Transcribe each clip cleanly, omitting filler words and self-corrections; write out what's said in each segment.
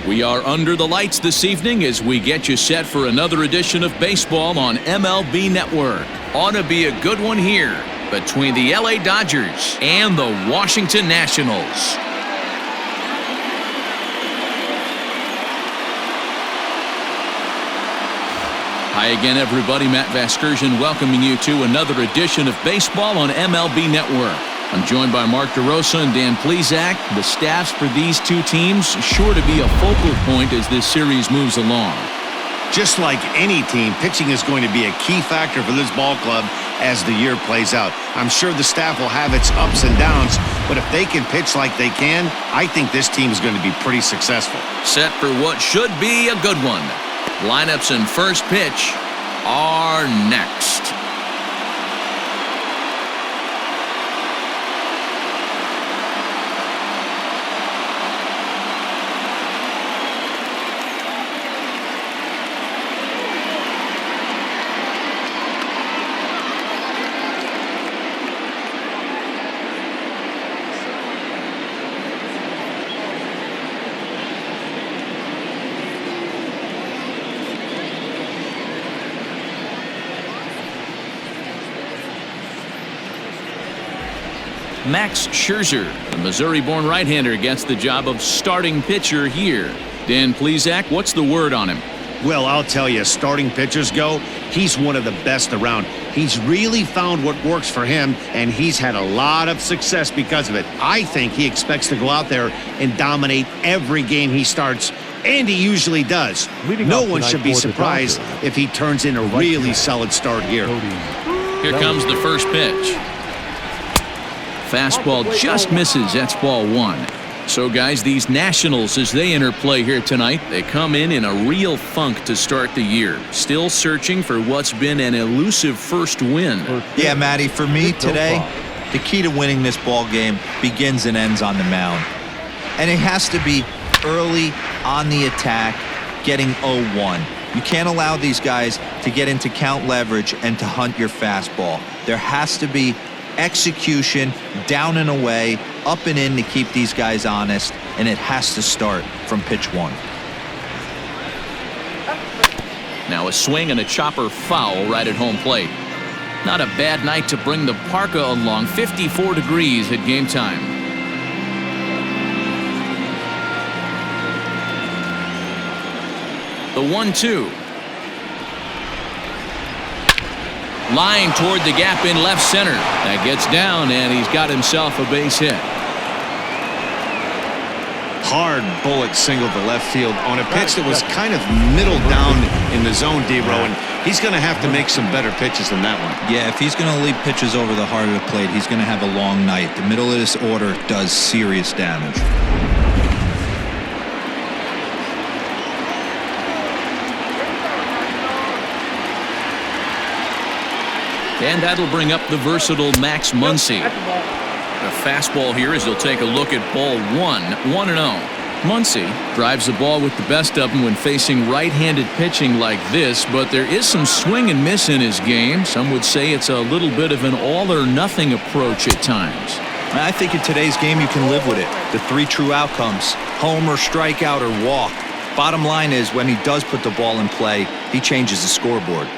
We are under the lights this evening as we get you set for another edition of baseball on MLB Network. Ought to be a good one here between the LA Dodgers and the Washington Nationals. Hi again, everybody. Matt Vasgersian welcoming you to another edition of baseball on MLB Network. I'm joined by Mark DeRosa and Dan Plesac. The staffs for these two teams sure to be a focal point as this series moves along. Just like any team, pitching is going to be a key factor for this ball club as the year plays out. I'm sure the staff will have its ups and downs, but if they can pitch like they can, I think this team is going to be pretty successful. Set for what should be a good one. Lineups and first pitch are next. Max Scherzer, the Missouri-born right-hander, gets the job of starting pitcher here. Dan Plesac, what's the word on him? Well, I'll tell you, as starting pitchers go, he's one of the best around. He's really found what works for him, and he's had a lot of success because of it. I think he expects to go out there and dominate every game he starts, and he usually does. No one should be surprised if he turns in a really solid start here. Here comes the first pitch. Fastball just misses. That's ball one. So, guys, these Nationals, as they enter play here tonight, they come in a real funk to start the year. Still searching for what's been an elusive first win. Yeah, Matty, for me today, the key to winning this ball game begins and ends on the mound. And it has to be early on the attack, getting 0-1. You can't allow these guys to get into count leverage and to hunt your fastball. There has to be execution, down and away, up and in to keep these guys honest, and it has to start from pitch one. Now a swing and a chopper foul right at home plate. Not a bad night to bring the parka along. 54 degrees at game time. The 1-2. Line toward the gap in left center. That gets down, and he's got himself a base hit. Hard bullet single to left field on a pitch that was kind of middle down in the zone, D-Row, and he's going to have to make some better pitches than that one. Yeah, if he's going to lead pitches over the heart of the plate, he's going to have a long night. The middle of this order does serious damage. And that'll bring up the versatile Max Muncie. The fastball here as he'll take a look at ball one, 1-0. Muncie drives the ball with the best of them when facing right-handed pitching like this, but there is some swing and miss in his game. Some would say it's a little bit of an all-or-nothing approach at times. I think in today's game you can live with it. The three true outcomes: homer, strikeout, or walk. Bottom line is, when he does put the ball in play, he changes the scoreboard.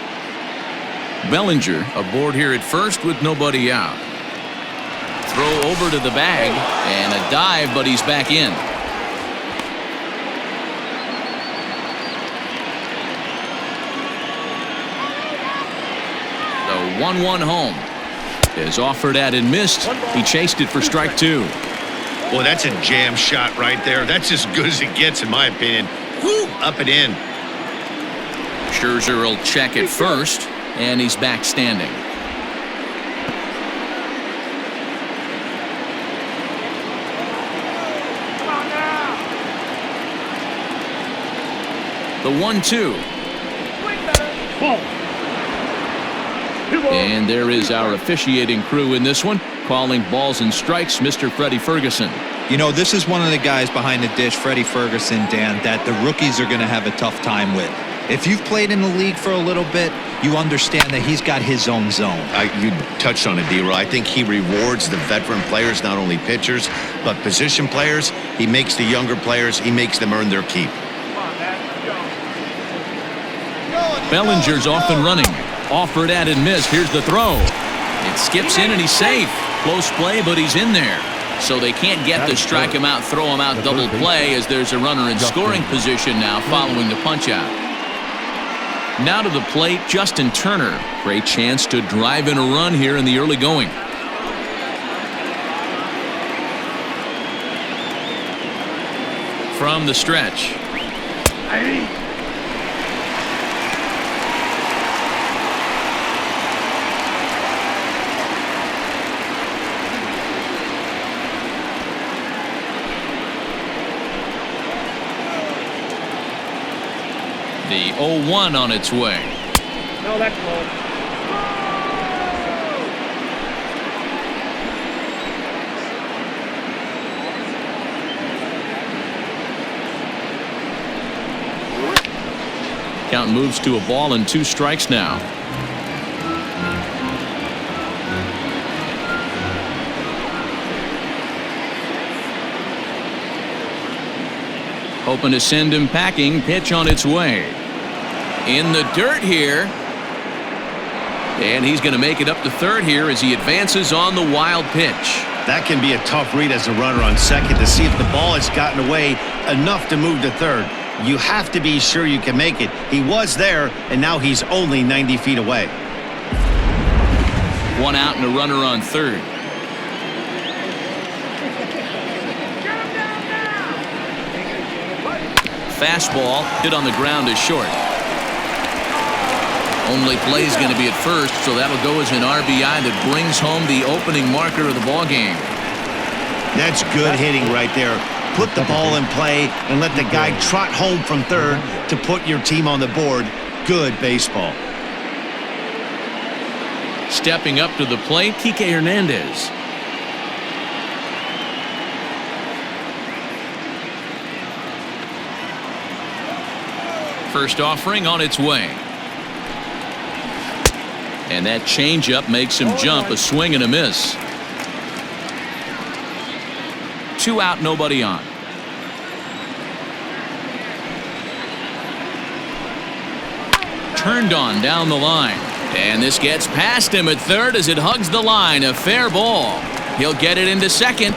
Bellinger aboard here at first with nobody out. Throw over to the bag and a dive, but he's back in. The 1-1 home is offered at and missed. He chased it for strike two. Boy, that's a jam shot right there. That's as good as it gets, in my opinion. Woo, up and in. Scherzer will check it first, and he's back standing. The 1-2. And there is our officiating crew in this one, calling balls and strikes, Mr. Freddie Ferguson. You know, this is one of the guys behind the dish, Freddie Ferguson, Dan, that the rookies are going to have a tough time with. If you've played in the league for a little bit, you understand that he's got his own zone. You touched on it, D-Roy. I think he rewards the veteran players, not only pitchers, but position players. He makes the younger players, he makes them earn their keep. Bellinger's off and running. Offered at and missed. Here's the throw. It skips in and he's safe. Close play, but he's in there. So they can't get the strike him out, throw him out, double play, as there's a runner in scoring position now following the punch out. Now to the plate, Justin Turner. Great chance to drive in a run here in the early going. From the stretch. The 0-1 on its way. No, that's low. Count moves to a ball and 2 strikes now. Hoping to send him packing. Pitch on its way. In the dirt here. And he's going to make it up to third here as he advances on the wild pitch. That can be a tough read as a runner on second to see if the ball has gotten away enough to move to third. You have to be sure you can make it. He was there, and now he's only 90 feet away. 1 out and a runner on third. Fastball hit on the ground is short. Only play is going to be at first, so that'll go as an RBI that brings home the opening marker of the ball game. That's good hitting right there. Put the ball in play and let the guy trot home from third to put your team on the board. Good baseball. Stepping up to the plate, Kike Hernandez. First offering on its way. And that changeup makes him jump. A swing and a miss. 2 out, nobody on. Turned on down the line. And this gets past him at third as it hugs the line. A fair ball. He'll get it into second.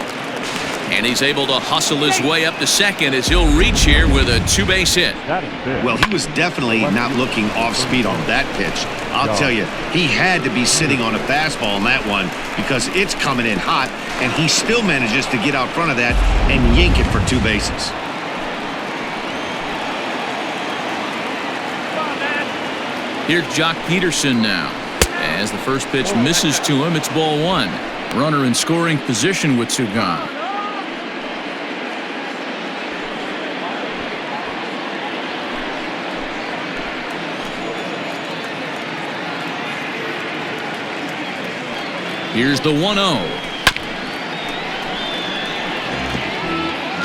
And he's able to hustle his way up to second as he'll reach here with a 2-base hit. Well, he was definitely not looking off speed on that pitch. I'll tell you, he had to be sitting on a fastball on that one because it's coming in hot, and he still manages to get out front of that and yank it for 2 bases. Here's Jock Peterson now. As the first pitch misses to him, it's ball 1. Runner in scoring position with 2 gone. Here's the 1-0.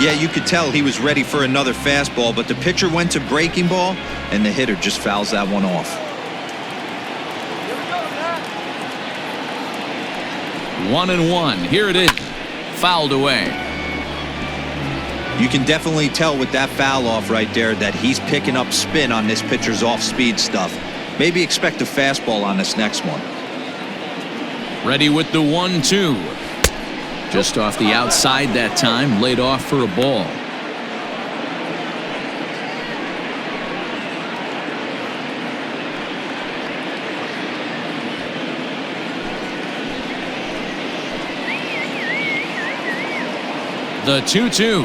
Yeah, you could tell he was ready for another fastball, but the pitcher went to breaking ball, and the hitter just fouls that one off. 1-1. Here it is. Fouled away. You can definitely tell with that foul off right there that he's picking up spin on this pitcher's off-speed stuff. Maybe expect a fastball on this next one. Ready with the 1-2. Just off the outside that time, laid off for a ball. The 2-2.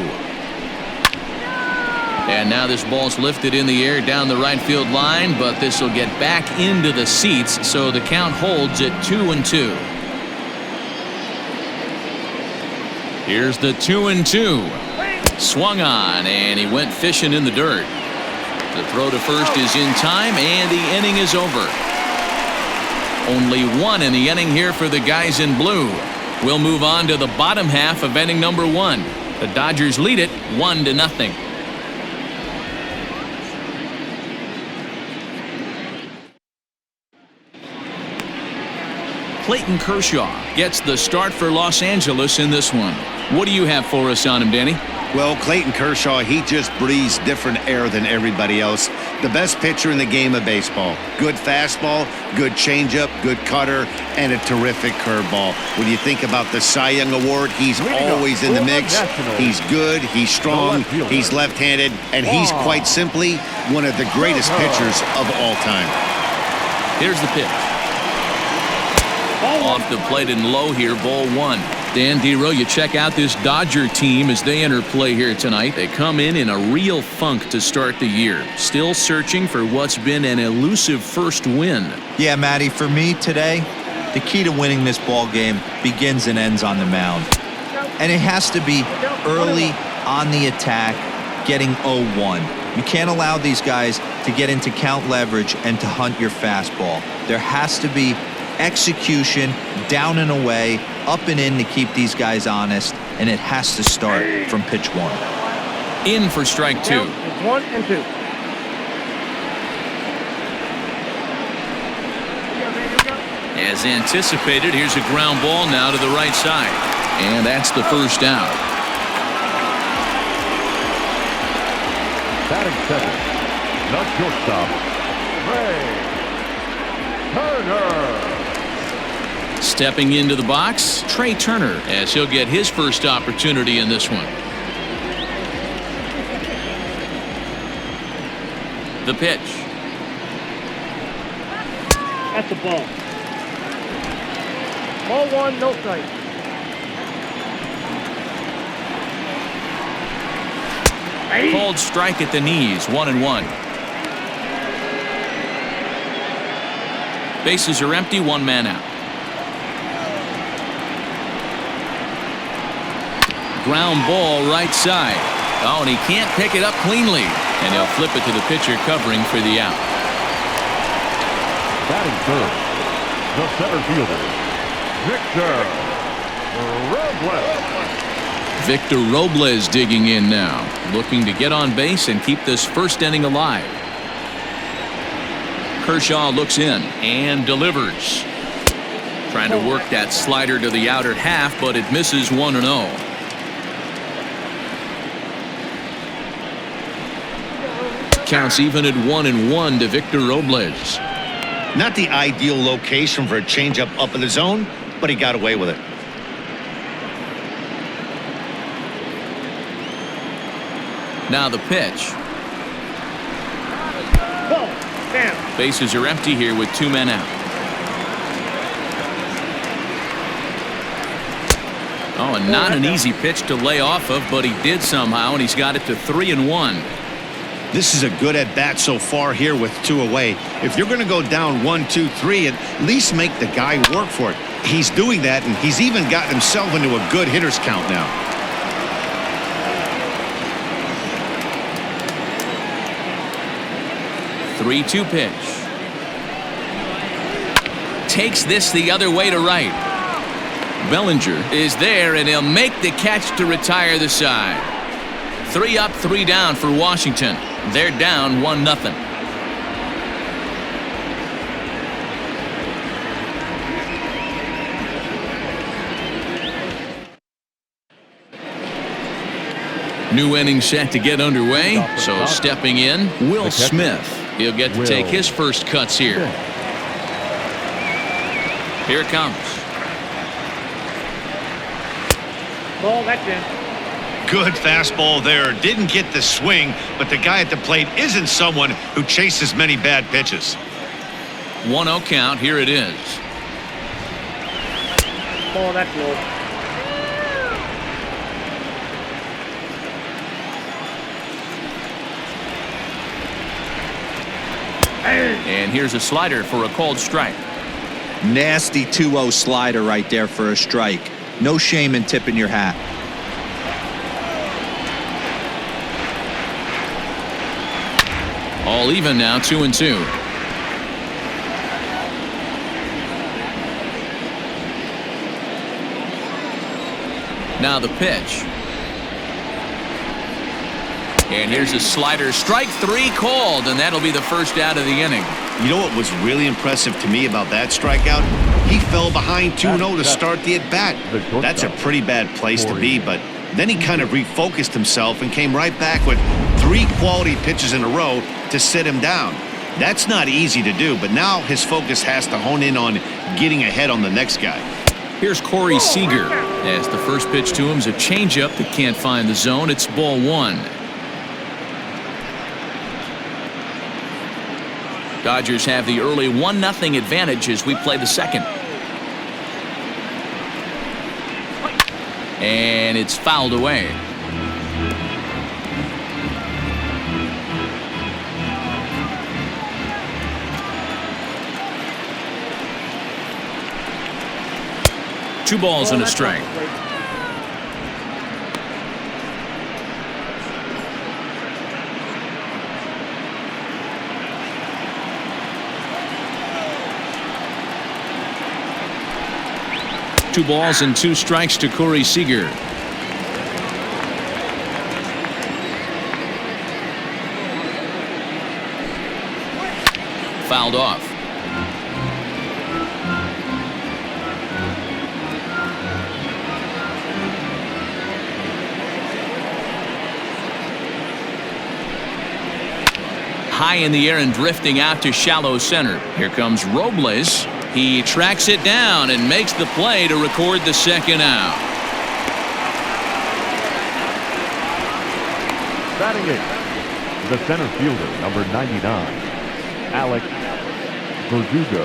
And now this ball's lifted in the air down the right field line, but this will get back into the seats, so the count holds at 2-2. Here's the 2-2. Swung on, and he went fishing in the dirt. The throw to first is in time, and the inning is over. Only 1 in the inning here for the guys in blue. We'll move on to the bottom half of inning number 1. The Dodgers lead it 1-0. Clayton Kershaw gets the start for Los Angeles in this one. What do you have for us on him, Danny? Well, Clayton Kershaw, he just breathes different air than everybody else. The best pitcher in the game of baseball. Good fastball, good changeup, good cutter, and a terrific curveball. When you think about the Cy Young Award, he's always in the mix. He's good, he's strong, he's left-handed, and he's quite simply one of the greatest pitchers of all time. Here's the pitch. Off the plate and low here, ball one. Dan Dero, you check out this Dodger team as they enter play here tonight. They come in a real funk to start the year. Still searching for what's been an elusive first win. Yeah, Matty, for me today, the key to winning this ball game begins and ends on the mound. And it has to be early on the attack, getting 0-1. You can't allow these guys to get into count leverage and to hunt your fastball. There has to be execution, down and away, up and in to keep these guys honest, and it has to start from pitch one. In for strike two. It's 1 and 2. As anticipated, here's a ground ball now to the right side. And that's the first out. Batting second, the shortstop, Turner. Stepping into the box, Trey Turner, as he'll get his first opportunity in this one. The pitch. That's the ball. Ball 1, no strike. Called strike at the knees, 1-1. Bases are empty, one man out. Ground ball right side. Oh, and he can't pick it up cleanly. And he'll flip it to the pitcher covering for the out. Batting third, the center fielder, Victor Robles. Victor Robles digging in now, looking to get on base and keep this first inning alive. Kershaw looks in and delivers. Trying to work that slider to the outer half, but it misses 1-0. Counts even at 1-1 to Victor Robles. Not the ideal location for a changeup up in the zone, but he got away with it. Now the pitch. Bam. Bases are empty here with two men out. Oh, and not an easy pitch to lay off of, but he did somehow, and he's got it to 3-1. This is a good at-bat so far here with 2 away. If you're going to go down 1, 2, 3, at least make the guy work for it. He's doing that, and he's even gotten himself into a good hitter's count now. The 3-2 pitch. Takes this the other way to right. Bellinger is there, and he'll make the catch to retire the side. 3 up, 3 down for Washington. They're down 1-0. New inning set to get underway. So stepping in, Will Smith. He'll get to take his first cuts here. Here it comes. Ball, that's in. Good fastball there. Didn't get the swing, but the guy at the plate isn't someone who chases many bad pitches. 1-0 count. Here it is. Ball, that's low. And here's a slider for a called strike. Nasty 2-0 slider right there for a strike. No shame in tipping your hat. All even now, 2-2. Now the pitch. And here's a slider. Strike 3 called, and that'll be the first out of the inning. You know what was really impressive to me about that strikeout? He fell behind 2-0 to start the at-bat. That's a pretty bad place to be, but then he kind of refocused himself and came right back with 3 quality pitches in a row to sit him down. That's not easy to do, but now his focus has to hone in on getting ahead on the next guy. Here's Corey Seager. As the first pitch to him is a changeup that can't find the zone. It's ball 1. Dodgers have the early 1-0 advantage as we play the second. And it's fouled away. Two balls and a strike. Two balls and 2 strikes to Corey Seager. Fouled off. High in the air and drifting out to shallow center. Here comes Robles. He tracks it down and makes the play to record the second out. Batting 8, the center fielder, number 99, Alex Verdugo.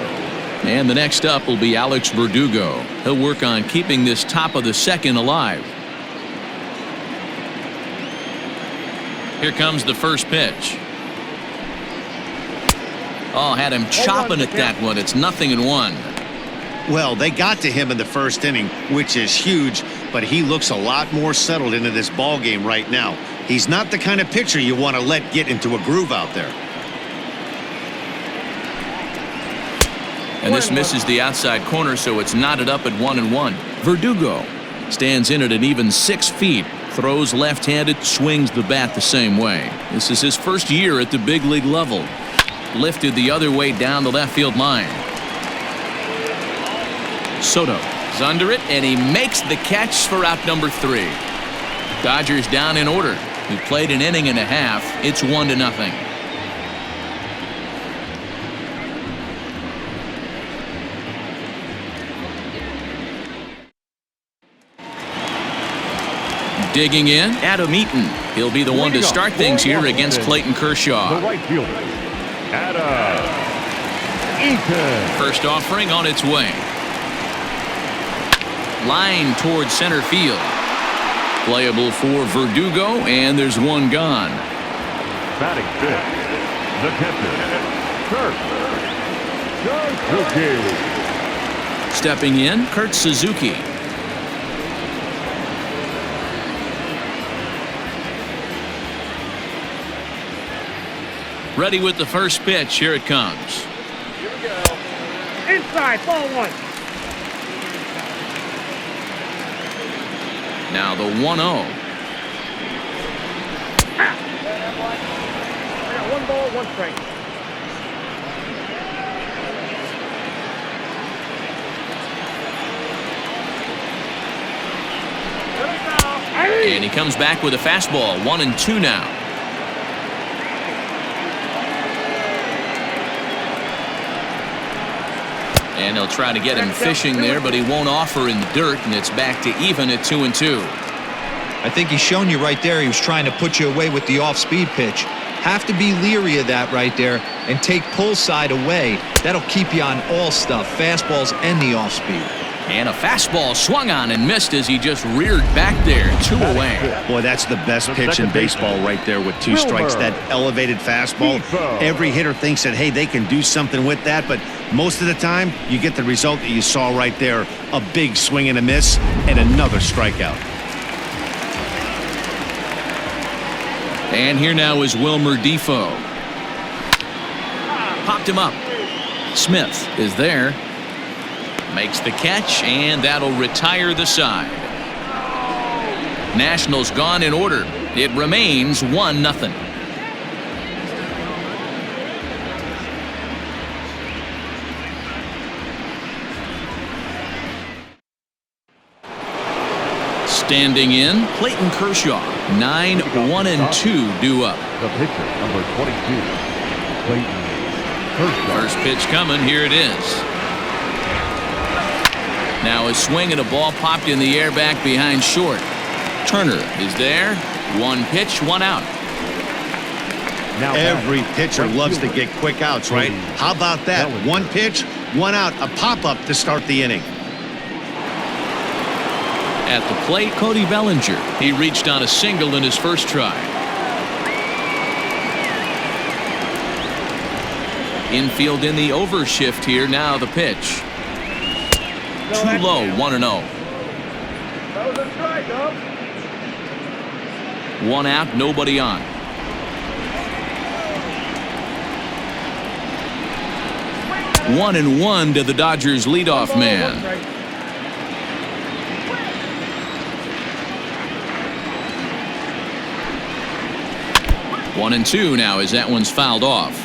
And the next up will be Alex Verdugo. He'll work on keeping this top of the second alive. Here comes the first pitch. Oh, had him chopping at that one. It's 0-1. Well, they got to him in the first inning, which is huge, but he looks a lot more settled into this ball game right now. He's not the kind of pitcher you want to let get into a groove out there. And this misses the outside corner, so it's knotted up at 1-1. Verdugo stands in at an even 6 feet. Throws left-handed, swings the bat the same way. This is his first year at the big league level. Lifted the other way down the left field line. Soto is under it, and he makes the catch for out number 3. Dodgers down in order. We played an inning and a half. It's 1-0. Digging in, Adam Eaton. He'll be the one to start things here against Clayton Kershaw. The right fielder, Adam Eaton. First offering on its way. Line towards center field. Playable for Verdugo, and there's one gone. Batting 5th, the catcher, Suzuki. Stepping in, Kurt Suzuki. Ready with the first pitch. Here it comes. Here we go. Inside, ball 1. Now the 1-0. I got 1 ball, 1 strike. And he comes back with a fastball. 1-2 now. And they'll try to get him fishing there, but he won't offer in the dirt, and it's back to even at 2-2. I think he's shown you right there he was trying to put you away with the off-speed pitch. Have to be leery of that right there and take pull side away. That'll keep you on all stuff, fastballs and the off-speed. And a fastball swung on and missed as he just reared back there. 2 away. Boy, that's the best pitch in baseball right there with 2 strikes. That elevated fastball. Every hitter thinks that, hey, they can do something with that, but most of the time you get the result that you saw right there. A big swing and a miss and another strikeout. And here now is Wilmer Defoe. Popped him up. Smith is there. Makes the catch, and that'll retire the side. Nationals gone in order. It remains 1-0. Standing in, Clayton Kershaw. 9-1-2 due up. The pitcher, number 22, Clayton Kershaw. First pitch coming. Here it is. Now a swing and a ball popped in the air back behind short. Turner is there. One pitch, one out. Now Every pitcher loves to get quick outs, right? How about that? One pitch, one out, a pop-up to start the inning. At the plate, Cody Bellinger. He reached on a single in his first try. Infield in the overshift here. Now the pitch. Too low, 1-0. That was a strike, huh? One out, nobody on. One and one to the Dodgers leadoff man. 1-2 now as that one's fouled off.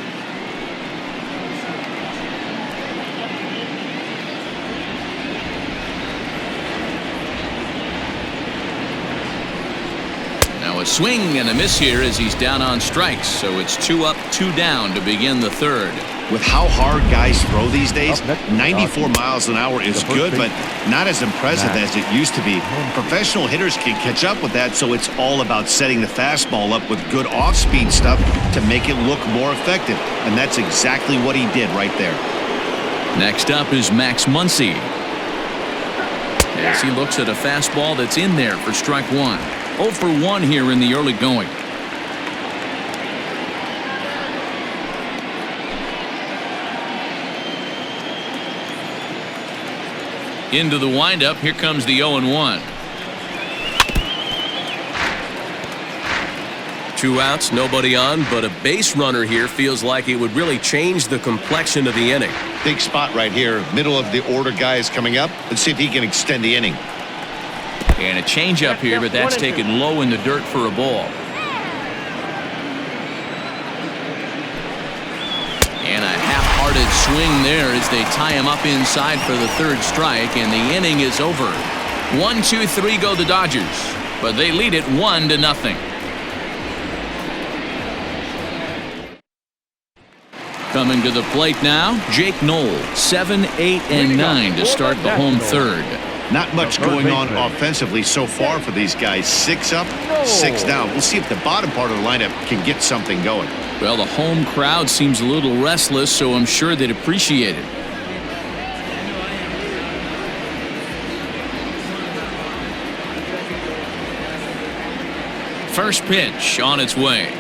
Now a swing and a miss here as he's down on strikes. So it's 2 up, 2 down to begin the third. With how hard guys throw these days, 94 miles an hour is good, but not as impressive as it used to be. Professional hitters can catch up with that, so it's all about setting the fastball up with good off-speed stuff to make it look more effective, and that's exactly what he did right there. Next up is Max Muncie, as he looks at a fastball that's in there for strike one. 0 for 1 here in the early going. Into the windup. Here comes the 0-1. 2 outs, nobody on, but a base runner here feels like it would really change the complexion of the inning. Big spot right here. Middle of the order guy is coming up. Let's see if he can extend the inning. And a changeup here, but that's taken low in the dirt for a ball. And a half-hearted swing there as they tie him up inside for the third strike, and the inning is over. 1, 2, 3 go the Dodgers, but they lead it 1-0. Coming to the plate now, Jake Knoll. 7, 8, and 9 to start the home third. Not much going on offensively so far for these guys. 6 up, 6 down. We'll see if the bottom part of the lineup can get something going. Well, the home crowd seems a little restless, so I'm sure they'd appreciate it. First pitch on its way.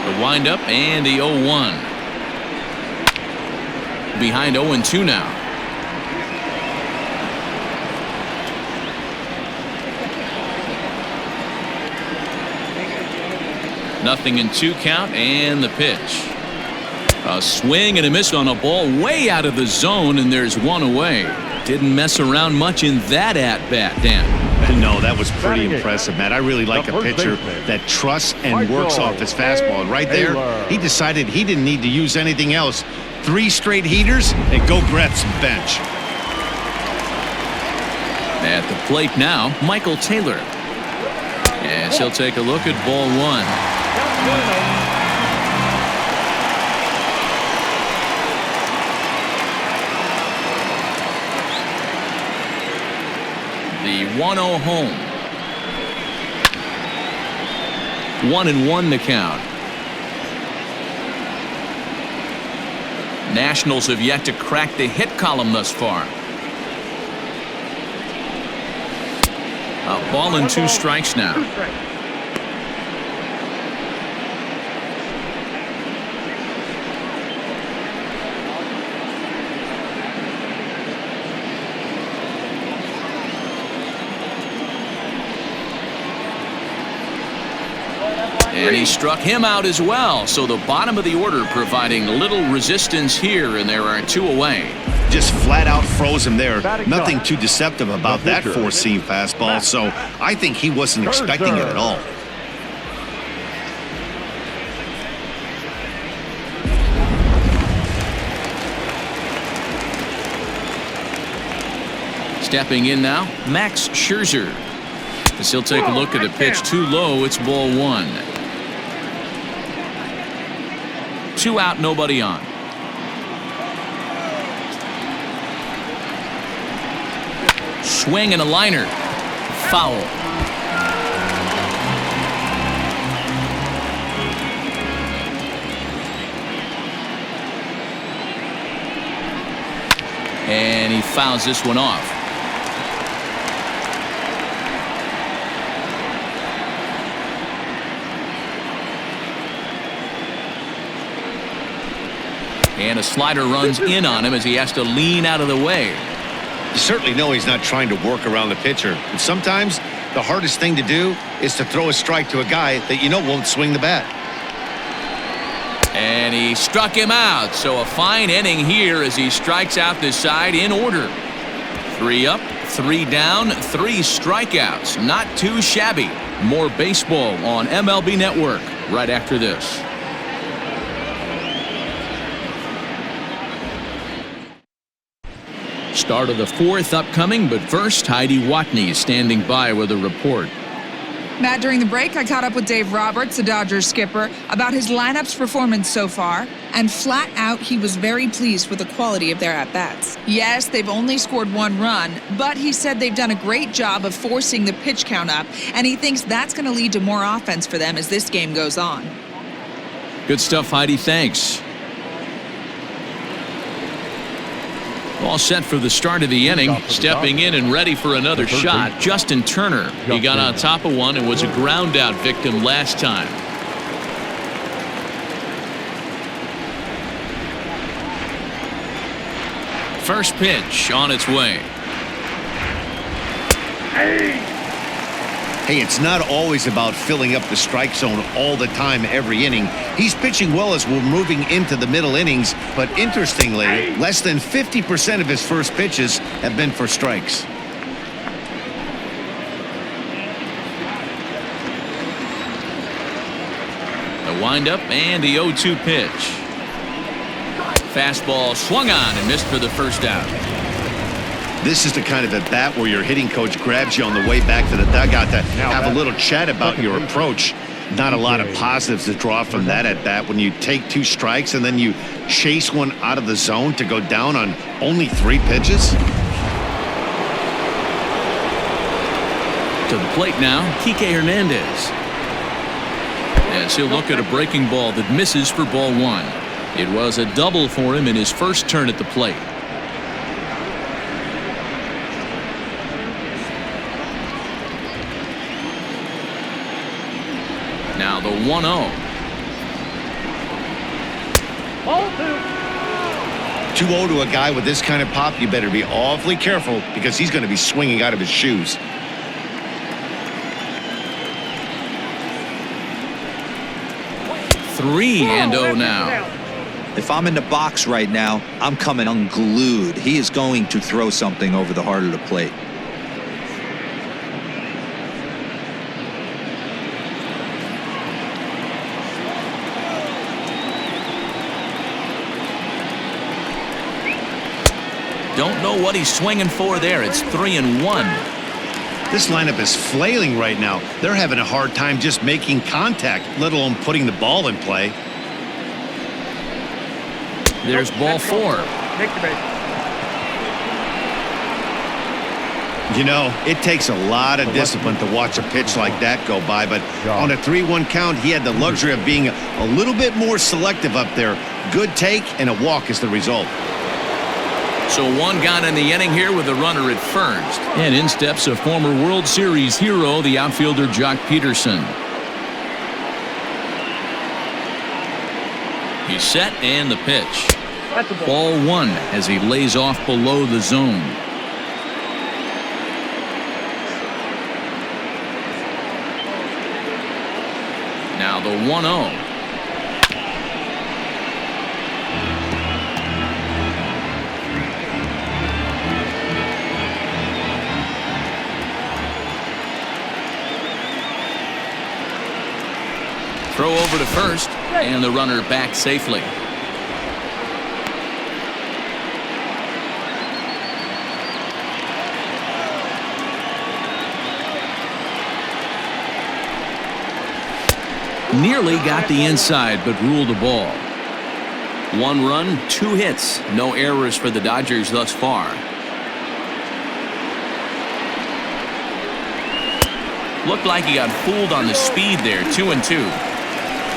The windup and the 0-1. Behind 0-2 now. Nothing in 2 count, and the pitch. A swing and a miss on a ball way out of the zone, and there's one away. Didn't mess around much in that at-bat, Dan. No, that was pretty impressive, Matt. I really like a pitcher that trusts and works off his fastball. And right there, he decided he didn't need to use anything else. 3 straight heaters and go grab some bench. At the plate now, Michael Taylor. Yes, he'll take a look at ball 1. The 1-0 home. 1-1 the count. Nationals have yet to crack the hit column thus far. A ball and 2 strikes now. And he struck him out as well. So the bottom of the order providing little resistance here, and there are 2 away. Just flat out froze him there. Nothing too deceptive about that 4-seam fastball, so I think he wasn't expecting it at all. Stepping in now, Max Scherzer. As he'll take a look at a pitch too low, it's ball 1. 2 out, nobody on. Swing and a liner. Foul. And he fouls this one off. And a slider runs in on him as he has to lean out of the way. You certainly know he's not trying to work around the pitcher. But sometimes the hardest thing to do is to throw a strike to a guy that you know won't swing the bat. And he struck him out. So a fine inning here as he strikes out this side in order. 3 up, 3 down, 3 strikeouts. Not too shabby. More baseball on MLB Network right after this. Start of the 4th upcoming, but first, Heidi Watney standing by with a report. Matt, during the break, I caught up with Dave Roberts, the Dodgers skipper, about his lineup's performance so far, and flat out, he was very pleased with the quality of their at-bats. Yes, they've only scored 1 run, but he said they've done a great job of forcing the pitch count up, and he thinks that's going to lead to more offense for them as this game goes on. Good stuff, Heidi. Thanks. All set for the start of the inning. Stepping in and ready for another shot, Justin Turner. He got on top of one and was a ground out victim last time. First pitch on its way. Hey, it's not always about filling up the strike zone all the time every inning. He's pitching well as we're moving into the middle innings, but interestingly, less than 50% of his first pitches have been for strikes. The windup and the 0-2 pitch. Fastball swung on and missed for the first out. This is the kind of at bat where your hitting coach grabs you on the way back to the dugout to have a little chat about your approach. Not a lot of positives to draw from that at bat when you take 2 strikes and then you chase one out of the zone to go down on only 3 pitches. To the plate now, Kike Hernandez. As he'll look at a breaking ball that misses for ball 1. It was a double for him in his first turn at the plate. Now the 1-0. 2-0 to a guy with this kind of pop, you better be awfully careful because he's going to be swinging out of his shoes. Three and 0 now. If I'm in the box right now, I'm coming unglued. He is going to throw something over the heart of the plate. Don't know what he's swinging for there. It's 3-1. This lineup is flailing right now. They're having a hard time just making contact, let alone putting the ball in play. There's ball 4. You know, it takes a lot of discipline to watch a pitch like that go by, but on a 3-1 count, he had the luxury of being a little bit more selective up there. Good take and a walk is the result. So 1 gone in the inning here with a runner at first. And in steps a former World Series hero, the outfielder Jock Peterson. He's set and the pitch. Ball 1 as he lays off below the zone. Now the 1-0. Throw over to first, and the runner back safely. Nearly got the inside, but ruled the ball. 1 run, 2 hits. No errors for the Dodgers thus far. Looked like he got fooled on the speed there. 2-2.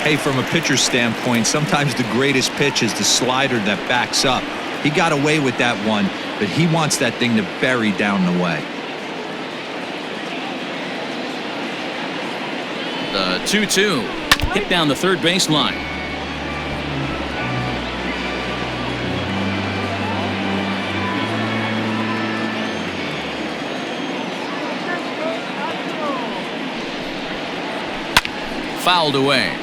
Hey, from a pitcher's standpoint, sometimes the greatest pitch is the slider that backs up. He got away with that one, but he wants that thing to bury down the way. The 2-2. Hit down the third baseline. Fouled away.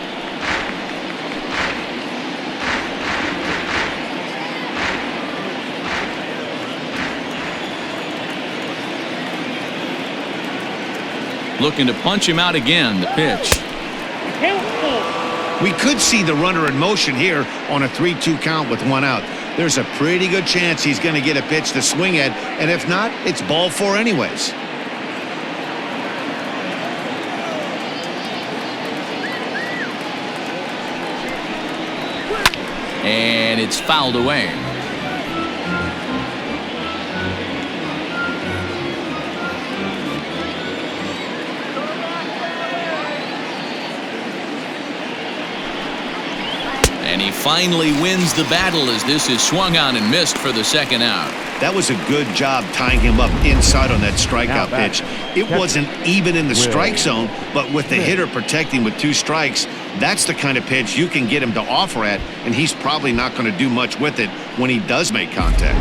Looking to punch him out again. The pitch. We could see the runner in motion here on a 3-2 count with 1 out. There's a pretty good chance he's going to get a pitch to swing at, and if not, it's ball 4 anyways. And it's fouled away. And he finally wins the battle as this is swung on and missed for the second out. That was a good job tying him up inside on that strikeout pitch. It wasn't even in the strike zone, but with the hitter protecting with 2 strikes, that's the kind of pitch you can get him to offer at, and he's probably not going to do much with it when he does make contact.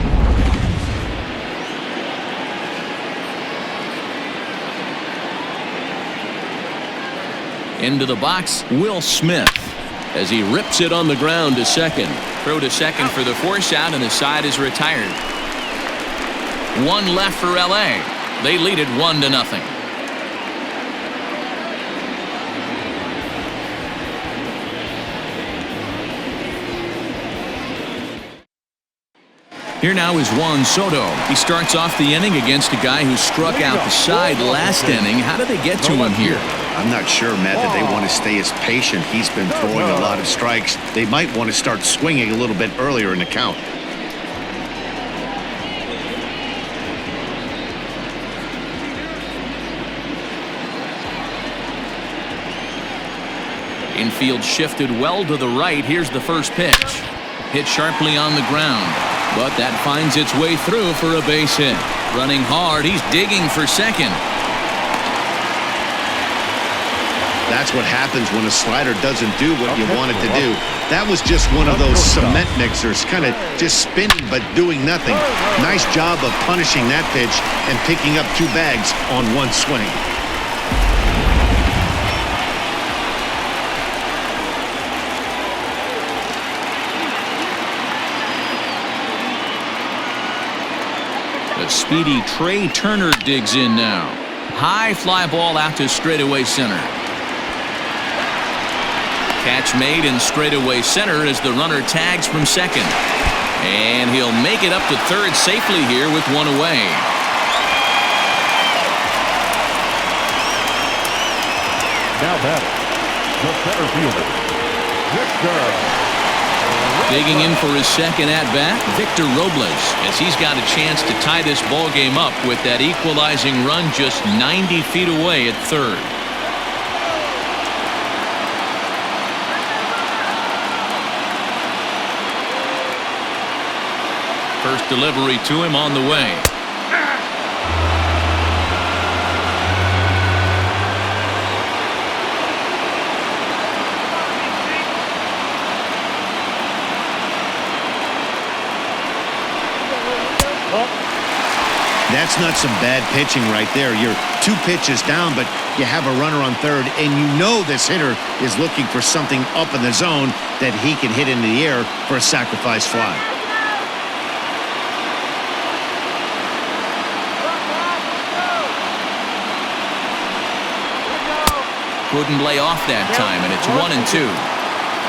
Into the box, Will Smith, as he rips it on the ground to second. Throw to second for the force out, and the side is retired. 1 left for LA. They lead it 1-0. Here now is Juan Soto. He starts off the inning against a guy who struck out the side last inning. How did they get to him here? I'm not sure, Matt, that they want to stay as patient. He's been throwing a lot of strikes. They might want to start swinging a little bit earlier in the count. Infield shifted well to the right. Here's the first pitch. Hit sharply on the ground, but that finds its way through for a base hit. Running hard, he's digging for second. That's what happens when a slider doesn't do what you want it to do. That was just one of those cement mixers, kind of just spinning but doing nothing. Nice job of punishing that pitch and picking up 2 bags on 1 swing. The speedy Trey Turner digs in now. High fly ball out to straightaway center. Catch made in straightaway center as the runner tags from second. And he'll make it up to third safely here with 1 away. Now batting, the center fielder, Victor. Digging in for his second at-bat, Victor Robles, as he's got a chance to tie this ball game up with that equalizing run just 90 feet away at third. First delivery to him on the way. That's not some bad pitching right there. You're 2 pitches down, but you have a runner on third, and you know this hitter is looking for something up in the zone that he can hit into the air for a sacrifice fly. Couldn't lay off that time, and it's 1-2.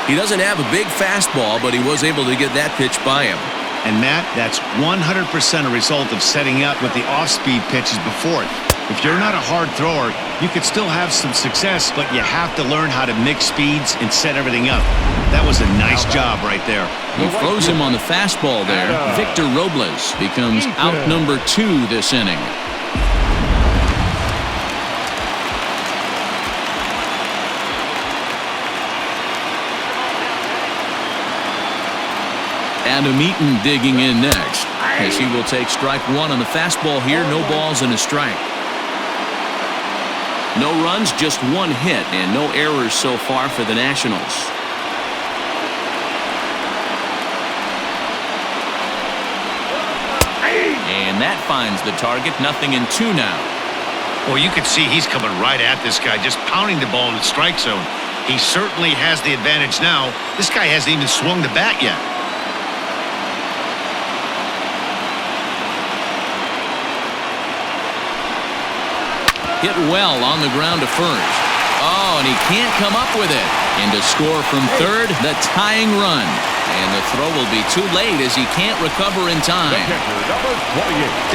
He doesn't have a big fastball, but he was able to get that pitch by him. And Matt, that's 100% a result of setting up with the off-speed pitches before it. If you're not a hard thrower, You could still have some success, but you have to learn how to mix speeds and set everything up. That was a nice job right there. He throws him on the fastball there. Victor Robles becomes out number 2 this inning. Adam Eaton digging in next, as he will take strike 1 on the fastball here. No balls and a strike. No runs, just 1 hit, and no errors so far for the Nationals. And that finds the target. 0-2 now. Well, you can see he's coming right at this guy, just pounding the ball in the strike zone. He certainly has the advantage now. This guy hasn't even swung the bat yet. Hit well on the ground to first. Oh, and he can't come up with it. And to score from third, the tying run. And the throw will be too late as he can't recover in time.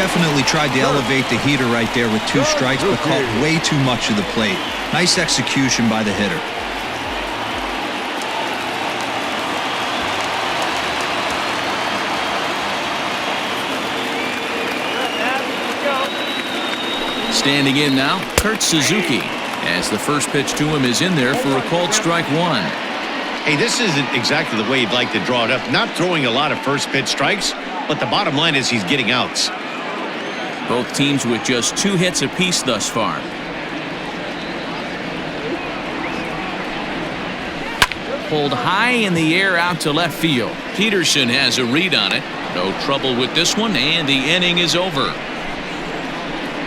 Definitely tried to elevate the heater right there with 2 strikes, but caught way too much of the plate. Nice execution by the hitter. Standing in now, Kurt Suzuki, as the first pitch to him is in there for a called strike 1. Hey, this isn't exactly the way you'd like to draw it up. Not throwing a lot of first pitch strikes, but the bottom line is he's getting outs. Both teams with just 2 hits apiece thus far. Pulled high in the air out to left field. Peterson has a read on it. No trouble with this one, and the inning is over.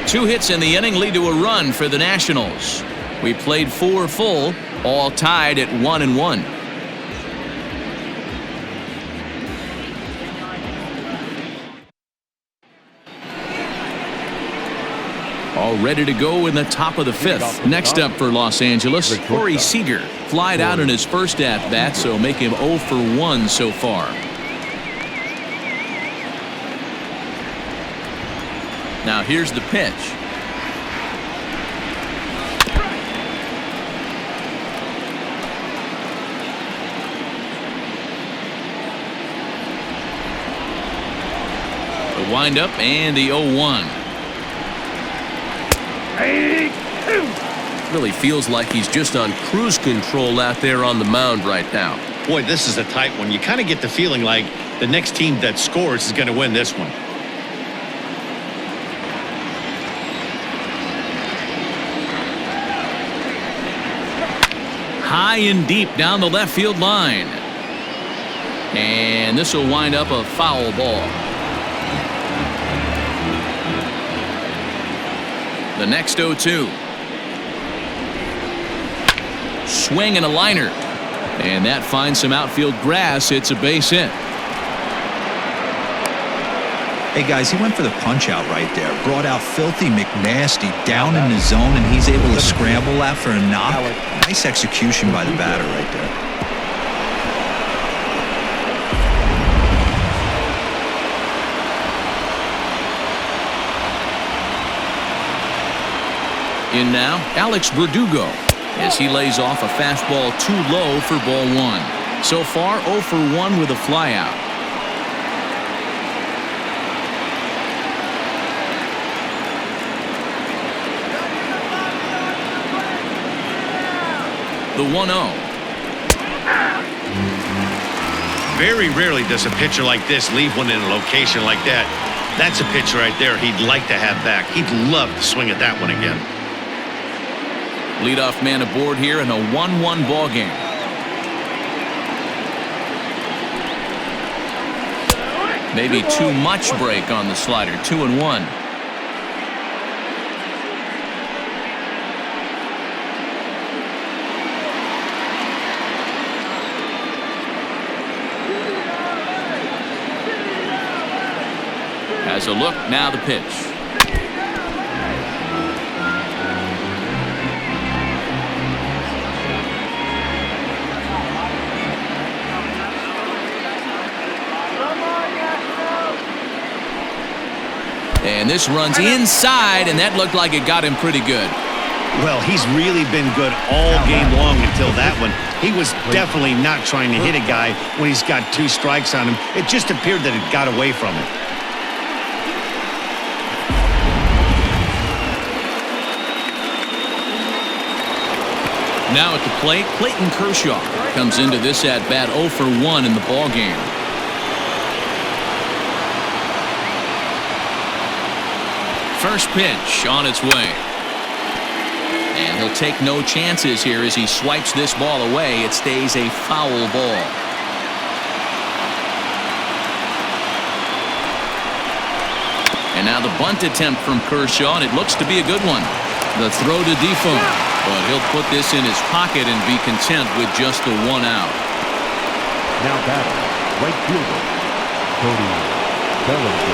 2 hits in the inning lead to a run for the Nationals. We played 4 full, all tied at 1-1. All ready to go in the top of the 5th. Next up for Los Angeles, Corey Seager. Flied out in his first at-bat, so make him 0 for 1 so far. Now here's the pitch. The windup and the 0-1. Really feels like he's just on cruise control out there on the mound right now. Boy, this is a tight one. You kind of get the feeling like the next team that scores is going to win this one. High and deep down the left field line. And this will wind up a foul ball. The next 0-2. Swing and a liner. And that finds some outfield grass. It's a base hit. Hey guys, he went for the punch out right there. Brought out Filthy McNasty down in the zone, and he's able to scramble after a knock. Nice execution by the batter right there. In now, Alex Verdugo, as he lays off a fastball too low for ball 1. So far, 0 for 1 with a flyout. The 1-0. Very rarely does a pitcher like this leave one in a location like that. That's a pitcher right there he'd like to have back. He'd love to swing at that one again. Leadoff man aboard here in a 1-1 ball game. Maybe too much break on the slider. 2-1. Has a look, now the pitch. And this runs inside, and that looked like it got him pretty good. Well, he's really been good all game long until that one. He was definitely not trying to hit a guy when he's got 2 strikes on him. It just appeared that it got away from him. Now at the plate, Clayton Kershaw comes into this at-bat 0 for 1 in the ballgame. First pitch on its way. And he'll take no chances here as he swipes this ball away. It stays a foul ball. And now the bunt attempt from Kershaw, and it looks to be a good one. The throw to Defoe, but he'll put this in his pocket and be content with just the 1 out. Now batting, right fielder,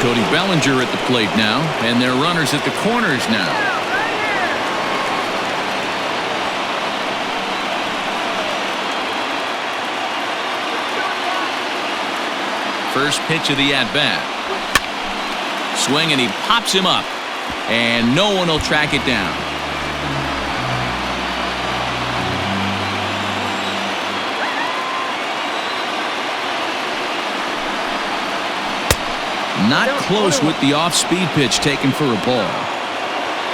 Cody Bellinger at the plate now, and their runners at the corners now. First pitch of the at-bat. Swing, and he pops him up. And no one will track it down. Not close with the off-speed pitch taken for a ball.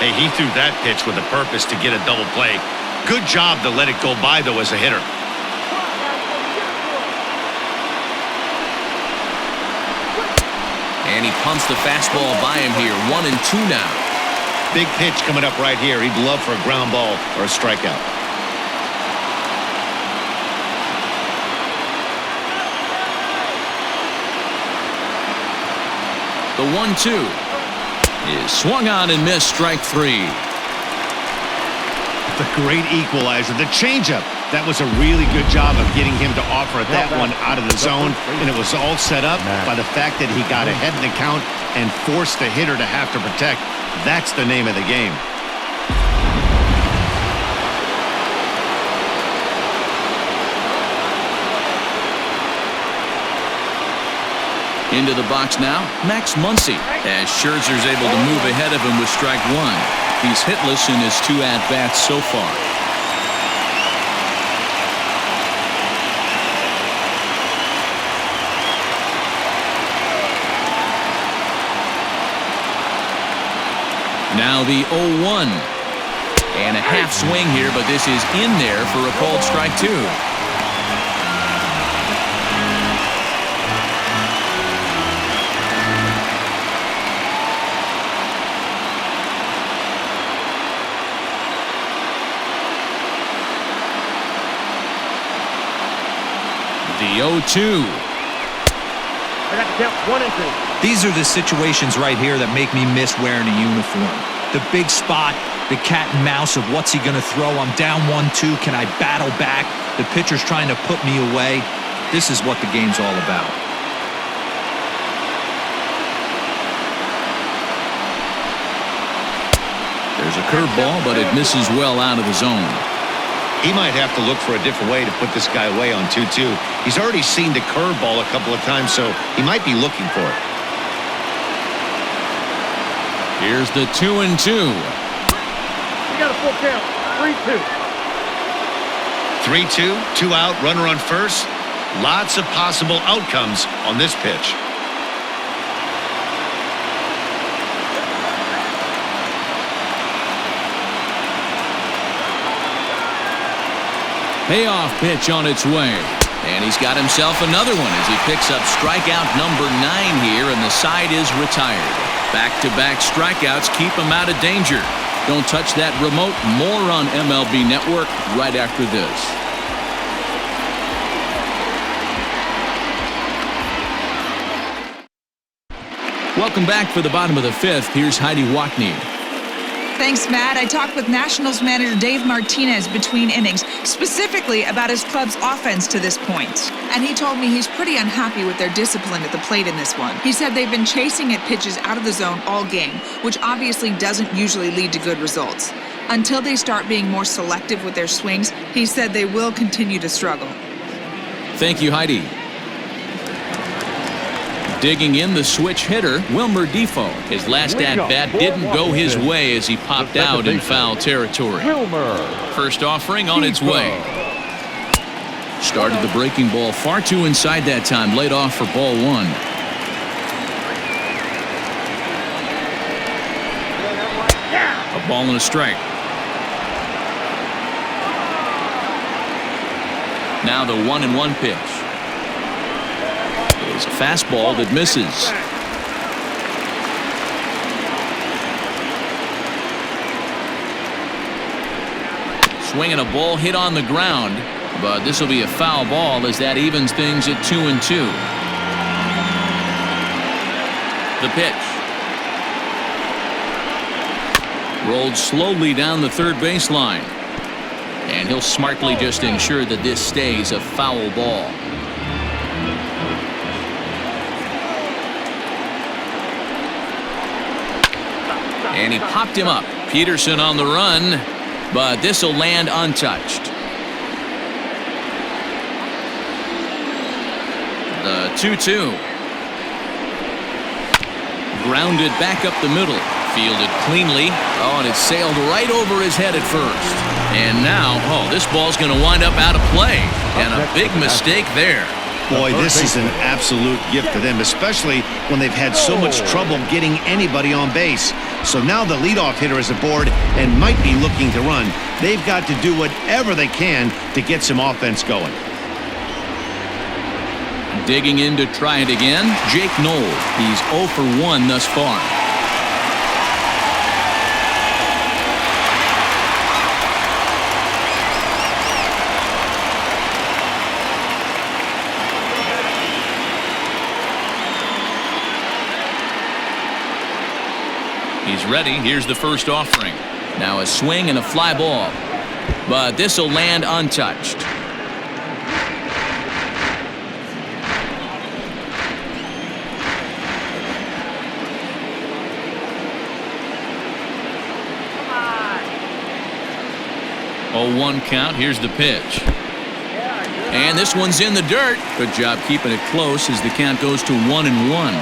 Hey, he threw that pitch with a purpose to get a double play. Good job to let it go by, though, as a hitter. And he pumps the fastball by him here. 1-2 now. Big pitch coming up right here. He'd love for a ground ball or a strikeout. The 1-2 is swung on and missed. Strike 3. The great equalizer, the changeup. That was a really good job of getting him to offer that one out of the zone, and it was all set up by the fact that he got ahead in the count and forced the hitter to have to protect. That's the name of the game. Into the box now, Max Muncie, as Scherzer's able to move ahead of him with strike 1. He's hitless in his 2 at-bats so far. Now the 0-1. And a half swing here, but this is in there for a called strike 2. The 0-2. I got to count 1-2. These are the situations right here that make me miss wearing a uniform. The big spot, the cat and mouse of what's he going to throw. I'm down 1-2. Can I battle back? The pitcher's trying to put me away. This is what the game's all about. There's a curveball, but it misses well out of the zone. He might have to look for a different way to put this guy away on 2-2. He's already seen the curveball a couple of times, so he might be looking for it. Here's the 2-2. We got a full count. 3-2. 3-2, 2 out, runner on first. Lots of possible outcomes on this pitch. Payoff pitch on its way. And he's got himself another one as he picks up strikeout number 9 here, and the side is retired. Back-to-back strikeouts keep him out of danger. Don't touch that remote. More on MLB Network right after this. Welcome back for the bottom of the 5th. Here's Heidi Wackney. Thanks, Matt. I talked with Nationals manager Dave Martinez between innings, specifically about his club's offense to this point. And he told me he's pretty unhappy with their discipline at the plate in this one. He said they've been chasing at pitches out of the zone all game, which obviously doesn't usually lead to good results. Until they start being more selective with their swings, he said they will continue to struggle. Thank you, Heidi. Digging in, the switch hitter, Wilmer Defoe. His last at-bat didn't go his way as he popped out in foul territory. First offering on its way. Started the breaking ball far too inside that time. Laid off for ball one. A ball and a strike. Now the 1-1 pitch. It's a fastball that misses. Swinging a ball hit on the ground, but this will be a foul ball as that evens things at 2-2. The pitch. Rolled slowly down the third baseline. And he'll smartly just ensure that this stays a foul ball. And he popped him up. Peterson on the run, but this will land untouched. The 2-2. Grounded back up the middle. Fielded cleanly. Oh, and it sailed right over his head at first. And now, this ball's going to wind up out of play. And a big mistake there. Boy, this is an absolute gift to them, especially when they've had so much trouble getting anybody on base. So now the leadoff hitter is aboard and might be looking to run. They've got to do whatever they can to get some offense going. Digging in to try it again, Jake Knoll. He's 0 for 1 thus far. He's ready. Here's the first offering. Now a swing and a fly ball. But this will land untouched. Oh, 1 count. Here's the pitch. And this one's in the dirt. Good job keeping it close as the count goes to 1-1.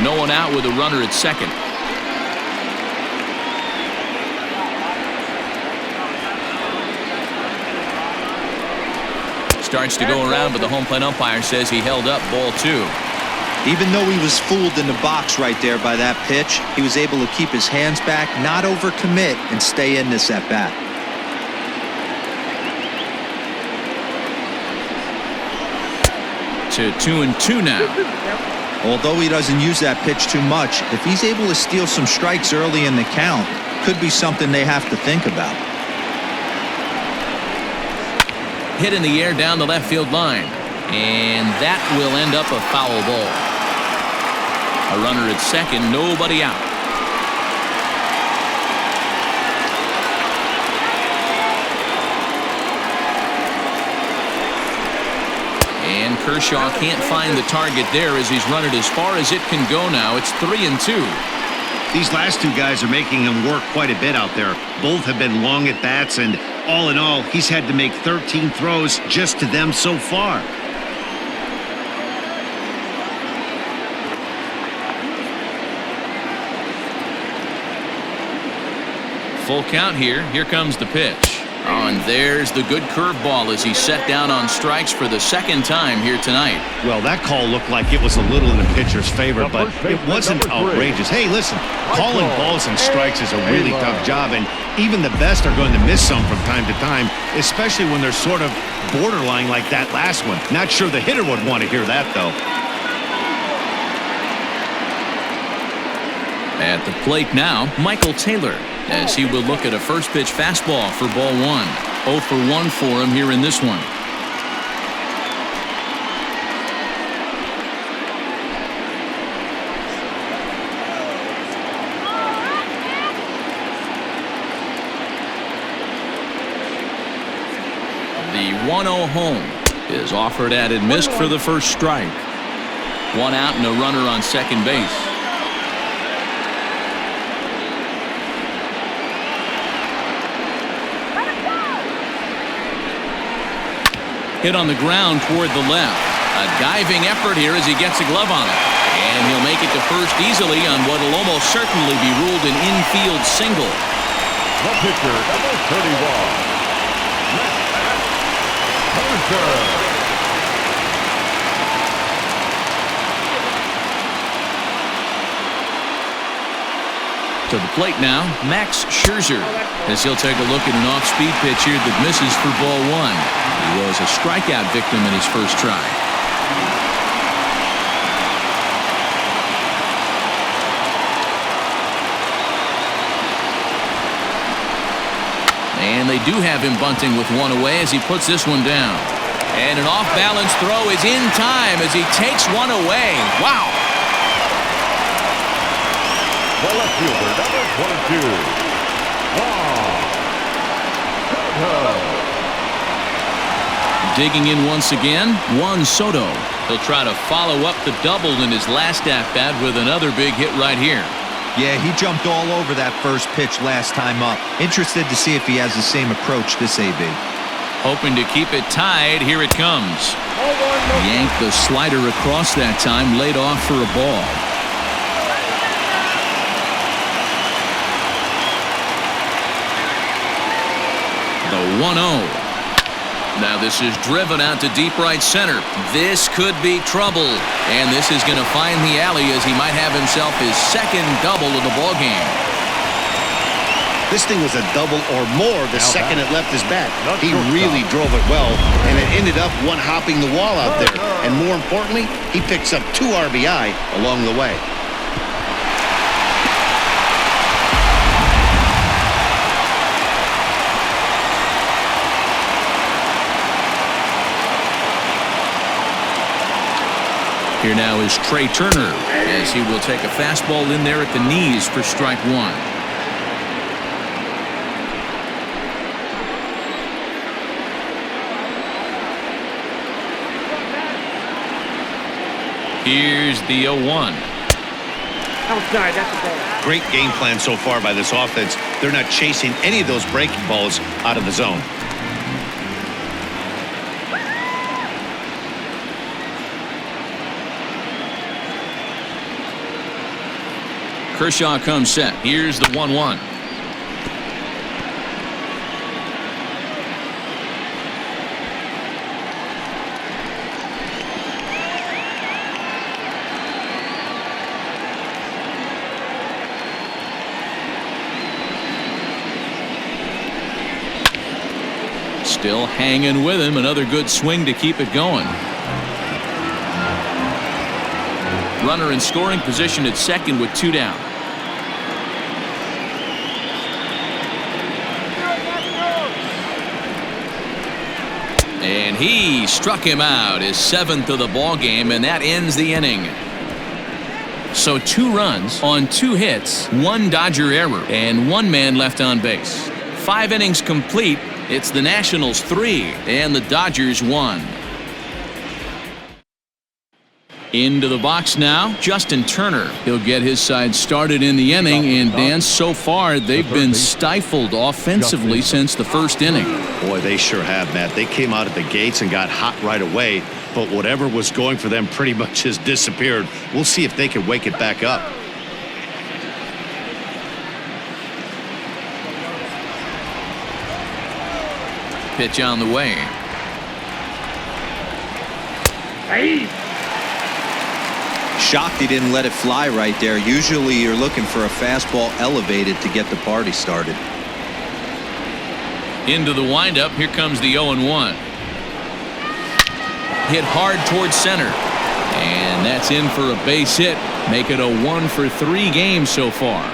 No one out with a runner at second. Starts to go around, but the home plate umpire says he held up ball 2. Even though he was fooled in the box right there by that pitch, he was able to keep his hands back, not overcommit, and stay in this at bat. To 2-2 now. Although he doesn't use that pitch too much, if he's able to steal some strikes early in the count, could be something they have to think about. Hit in the air down the left field line. And that will end up a foul ball. A runner at second, nobody out. And Kershaw can't find the target there as he's run it as far as it can go now. It's 3-2. These last two guys are making him work quite a bit out there. Both have been long at bats, and all in all, he's had to make 13 throws just to them so far. Full count here. Here comes the pitch. Oh, and there's the good curveball as he set down on strikes for the second time here tonight. Well, that call looked like it was a little in the pitcher's favor, but it wasn't outrageous. Hey, listen, calling balls and strikes is a really tough job, and even the best are going to miss some from time to time, especially when they're sort of borderline like that last one. Not sure the hitter would want to hear that, though. At the plate now, Michael Taylor, as he will look at a first pitch fastball for ball 1. 0 for 1 for him here in this one. The 1-0 home is offered at and missed for the first strike. 1 out and a runner on second base. Hit on the ground toward the left. A diving effort here as he gets a glove on it. And he'll make it to first easily on what will almost certainly be ruled an infield single. The pitcher, number 31. Scherzer. To the plate now, Max Scherzer, as he'll take a look at an off-speed pitch here that misses for ball one. He was a strikeout victim in his first try. And they do have him bunting with one away as he puts this one down. And an off-balance throw is in time as he takes one away. Wow. The left fielder, number 22. Digging in once again, Juan Soto. He'll try to follow up the double in his last at-bat with another big hit right here. Yeah, he jumped all over that first pitch last time up. Interested to see if he has the same approach this AB. Hoping to keep it tied. Here it comes. Yanked the slider across that time, laid off for a ball. The 1-0. Now this is driven out to deep right center. This could be trouble. And this is going to find the alley as he might have himself his second double of the ballgame. This thing was a double or more the second it left his bat. He really drove it well, and it ended up one-hopping the wall out there. And more importantly, he picks up 2 RBI along the way. Here now is Trey Turner as he will take a fastball in there at the knees for strike one. Here's the 0-1. Outside, that's a ball. Great game plan so far by this offense. They're not chasing any of those breaking balls out of the zone. Kershaw comes set. Here's the 1-1. Still hanging with him. Another good swing to keep it going. Runner in scoring position at second with 2 down. And he struck him out, his 7th of the ball game, and that ends the inning. So 2 runs on 2 hits, 1 Dodger error, and 1 man left on base. 5 innings complete. It's the Nationals 3 and the Dodgers 1. Into the box now, Justin Turner. He'll get his side started in the inning, and Dan, so far they've been stifled offensively since the first inning. Boy, they sure have, Matt. They came out at the gates and got hot right away, but whatever was going for them pretty much has disappeared. We'll see if they can wake it back up. Pitch on the way. Hey. Shocked he didn't let it fly right there. Usually you're looking for a fastball elevated to get the party started. Into the windup. Here comes the 0-1. Hit hard towards center. And that's in for a base hit. Make it a 1-for-3 game so far.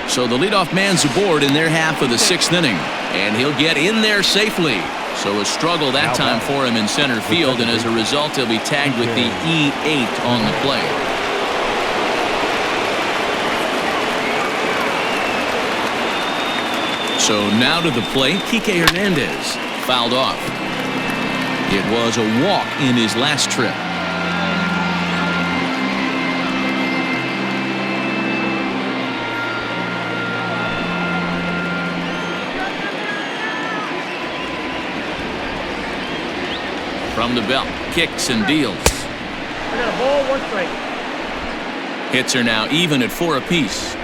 So the leadoff man's aboard in their half of the 6th inning. And he'll get in there safely. So a struggle that time for him in center field, and as a result he'll be tagged with the E8 on the play. So now to the plate, Kike Hernandez fouled off. It was a walk in his last trip. From the belt, kicks and deals. Ball, 1 strike. Hits are now even at 4 apiece.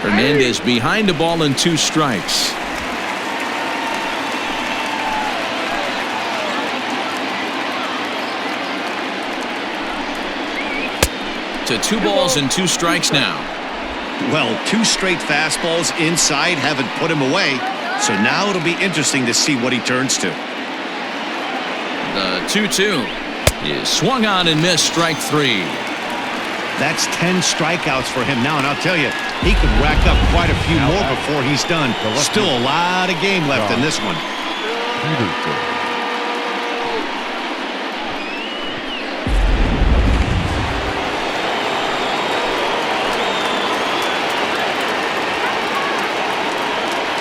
Hernandez behind the ball and 2 strikes. To 2 balls and 2 strikes now. Well, 2 straight fastballs inside haven't put him away. So now it'll be interesting to see what he turns to. The 2-2 is swung on and missed, strike 3. That's 10 strikeouts for him now, and I'll tell you, he could rack up quite a few more before he's done. Still a lot of game left in this one.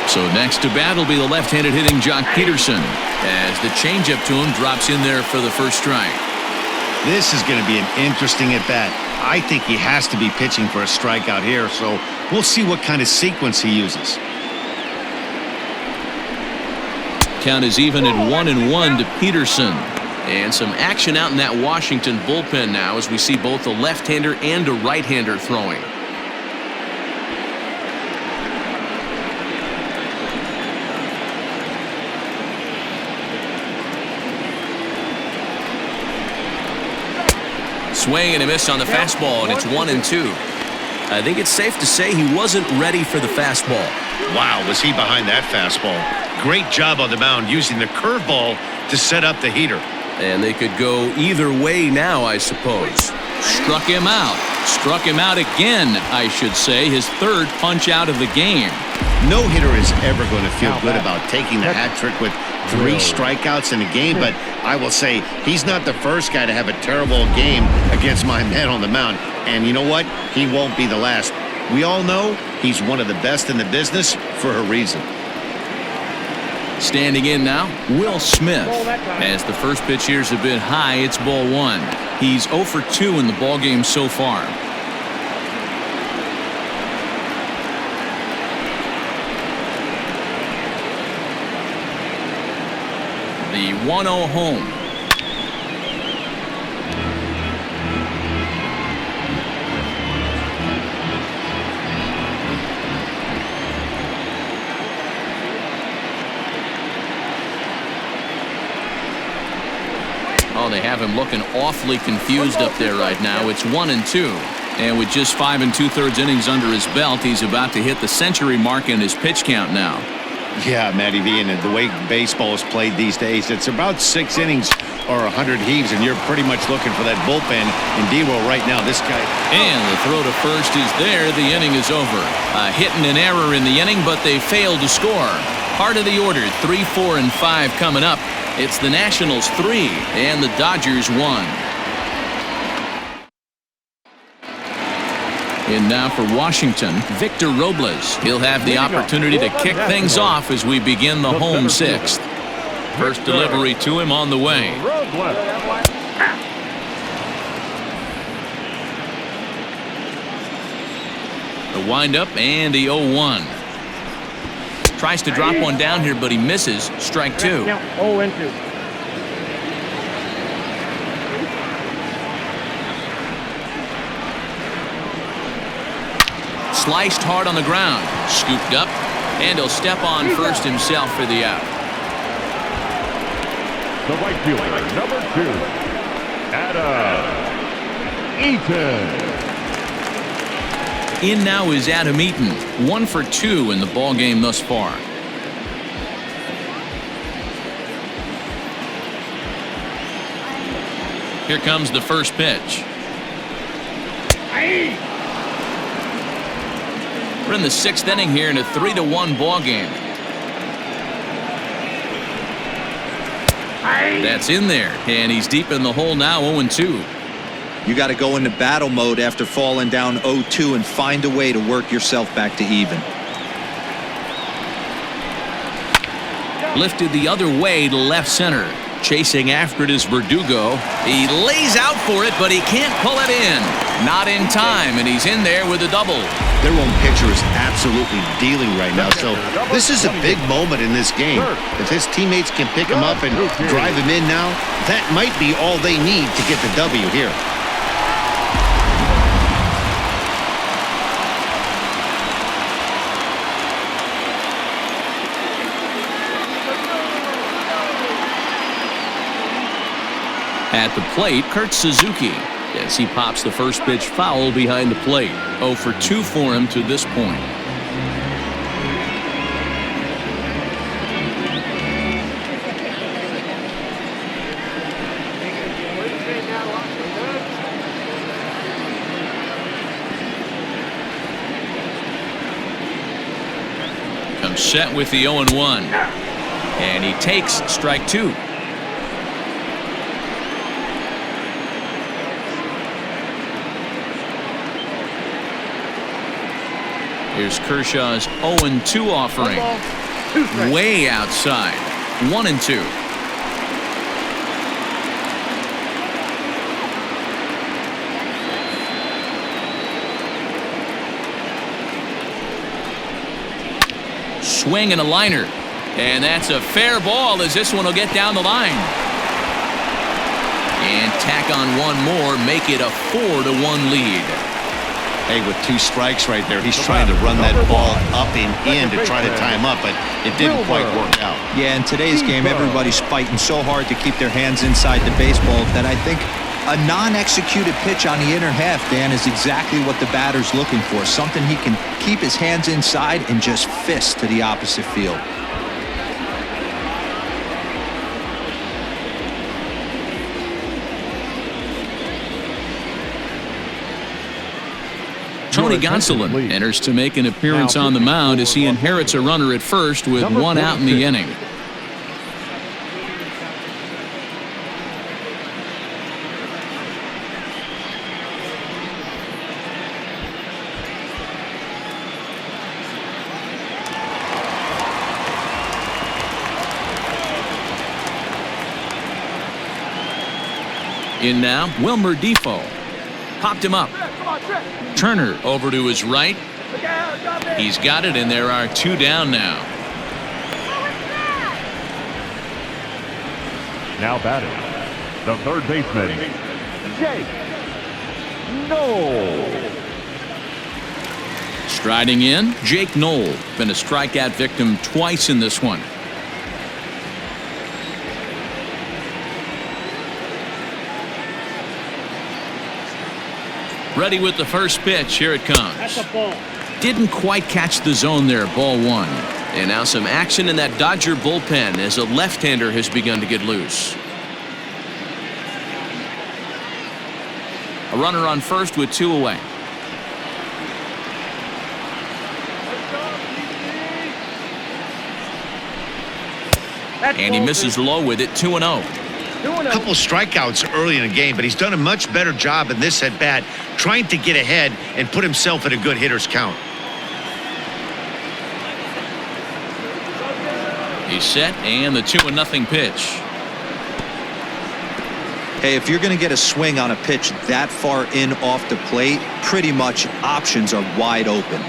So next to bat will be the left-handed hitting Jock Peterson, as the changeup to him drops in there for the first strike. This is going to be an interesting at-bat. I think he has to be pitching for a strikeout here, so we'll see what kind of sequence he uses. Count is even at 1-1 to Peterson. And some action out in that Washington bullpen now as we see both a left-hander and a right-hander throwing. Swing and a miss on the fastball, and it's 1-2. I think it's safe to say he wasn't ready for the fastball. Wow, was he behind that fastball. Great job on the mound using the curveball to set up the heater. And they could go either way now, I suppose. Struck him out. Struck him out again, I should say. His 3rd punch out of the game. No hitter is ever going to feel good about taking the hat trick with 3 strikeouts in a game, but I will say he's not the first guy to have a terrible game against my man on the mound. And you know what? He won't be the last. We all know he's one of the best in the business for a reason. Standing in now, Will Smith. As the first pitch here is a bit high, it's ball 1. He's 0 for 2 in the ballgame so far. The 1-0 home. Oh, they have him looking awfully confused up there right now. It's 1-2. And with just 5 2/3 innings under his belt, he's about to hit the century mark in his pitch count now. Yeah, Matty V, and the way baseball is played these days, it's about 6 innings or 100 heaves, and you're pretty much looking for that bullpen. And D-Roll right now, this guy. And the throw to first is there. The inning is over. A hit and an error in the inning, but they failed to score. Part of the order, 3, 4, and 5 coming up. It's the Nationals 3 and the Dodgers 1. In now for Washington, Victor Robles. He'll have the opportunity to kick things off as we begin the home 6th. First delivery to him on the way. The windup and the 0-1. Tries to drop one down here, but he misses. Strike 2. 0-2. Sliced hard on the ground. Scooped up. And he'll step on first himself for the out. The right fielder, number 2, Adam Eaton. In now is Adam Eaton, 1 for 2 in the ballgame thus far. Here comes the first pitch. We're in the 6th inning here in a 3-1 ballgame. That's in there, and he's deep in the hole now, 0-2. You got to go into battle mode after falling down 0-2 and find a way to work yourself back to even. Lifted the other way to left center. Chasing after it is Verdugo. He lays out for it, but he can't pull it in. Not in time, and he's in there with a double. Their own pitcher is absolutely dealing right now, so this is a big moment in this game. If his teammates can pick him up and drive him in now, that might be all they need to get the W here. At the plate, Kurt Suzuki, as he pops the first pitch foul behind the plate. 0 for 2 for him to this point. Comes set with the 0-1. And he takes strike 2. Here's Kershaw's 0-2 offering. Way outside. 1-2. Swing and a liner. And that's a fair ball as this one will get down the line. And tack on one more, make it a 4-1 lead. Hey, with 2 strikes right there, he's trying to run that ball up and in to try to tie him up, but it didn't quite work out. Yeah, in today's game, everybody's fighting so hard to keep their hands inside the baseball that I think a non-executed pitch on the inner half, Dan, is exactly what the batter's looking for. Something he can keep his hands inside and just fist to the opposite field. Tony Gonsolin enters to make an appearance on the mound as he inherits a runner at first with 1 out in the inning. In now, Wilmer Defoe. Popped him up. Turner over to his right. He's got it, and there are 2 down now. Now batting, the third baseman, Jake Noel. Striding in, Jake Noel. Been a strikeout victim twice in this one. Ready with the first pitch. Here it comes. That's a ball. Didn't quite catch the zone there. Ball 1. And now some action in that Dodger bullpen as a left-hander has begun to get loose. A runner on first with 2 away. And he misses low with it. 2-0. A couple strikeouts early in the game, but he's done a much better job in this at-bat trying to get ahead and put himself in a good hitter's count. He's set, and the 2-0 pitch. Hey, if you're going to get a swing on a pitch that far in off the plate, pretty much options are wide open.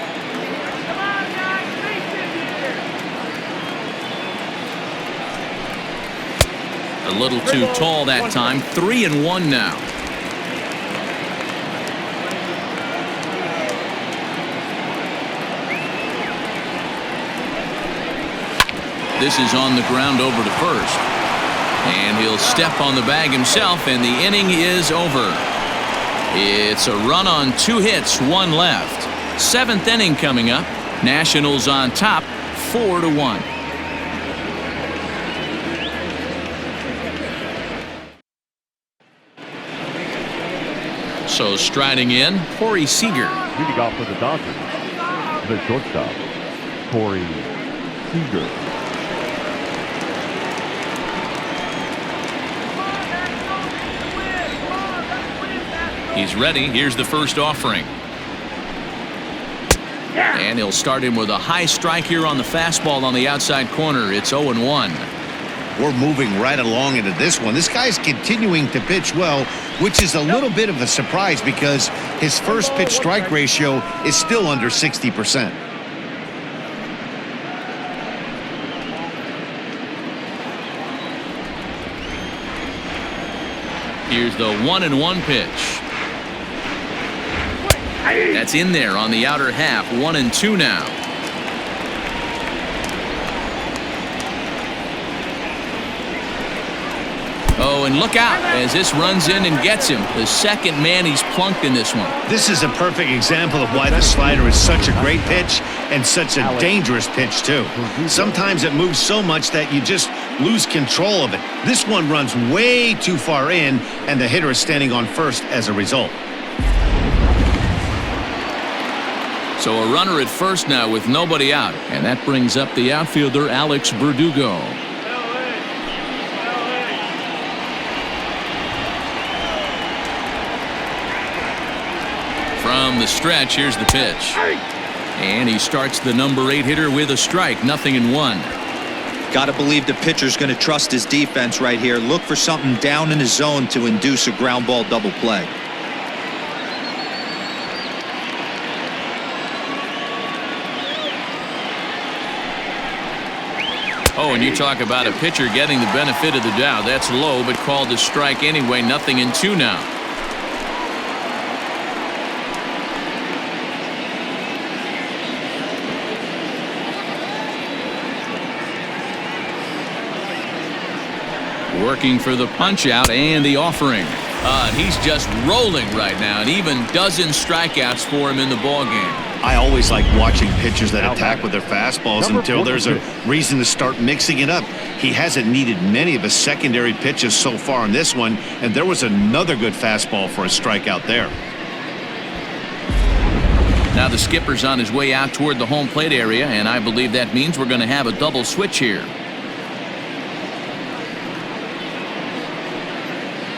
A little too tall that time. 3-1 now. This is on the ground over to first. And he'll step on the bag himself, and the inning is over. It's a run on 2 hits, 1 left. 7th inning coming up. Nationals on top, 4-1. So striding in, Corey Seager. Leading off for the Dodgers, the shortstop, Corey Seager. He's ready. Here's the first offering. And he'll start him with a high strike here on the fastball on the outside corner. It's 0-1. we're moving right along into this one. This guy's continuing to pitch well, which is a little bit of a surprise because his first pitch strike ratio is still under 60%. Here's the 1-1 pitch. That's in there on the outer half. 1-2 now. Oh, and look out as this runs in and gets him. The second man he's plunked in this one. This is a perfect example of why the slider is such a great pitch and such a dangerous pitch, too. Sometimes it moves so much that you just lose control of it. This one runs way too far in, and the hitter is standing on first as a result. So a runner at first now with nobody out. And that brings up the outfielder, Alex Verdugo. From the stretch, here's the pitch. And he starts the number 8 hitter with a strike. 0-1. Got to believe the pitcher's going to trust his defense right here. Look for something down in his zone to induce a ground ball double play. Oh, and you talk about a pitcher getting the benefit of the doubt. That's low, but called a strike anyway. 0-2 now. Working for the punch out and the offering. He's just rolling right now, and even dozens strikeouts for him in the ball game. I always like watching pitchers that attack with their fastballs until there's a reason to start mixing it up. He hasn't needed many of his secondary pitches so far in this one, and there was another good fastball for a strikeout there. Now the skipper's on his way out toward the home plate area, and I believe that means we're going to have a double switch here.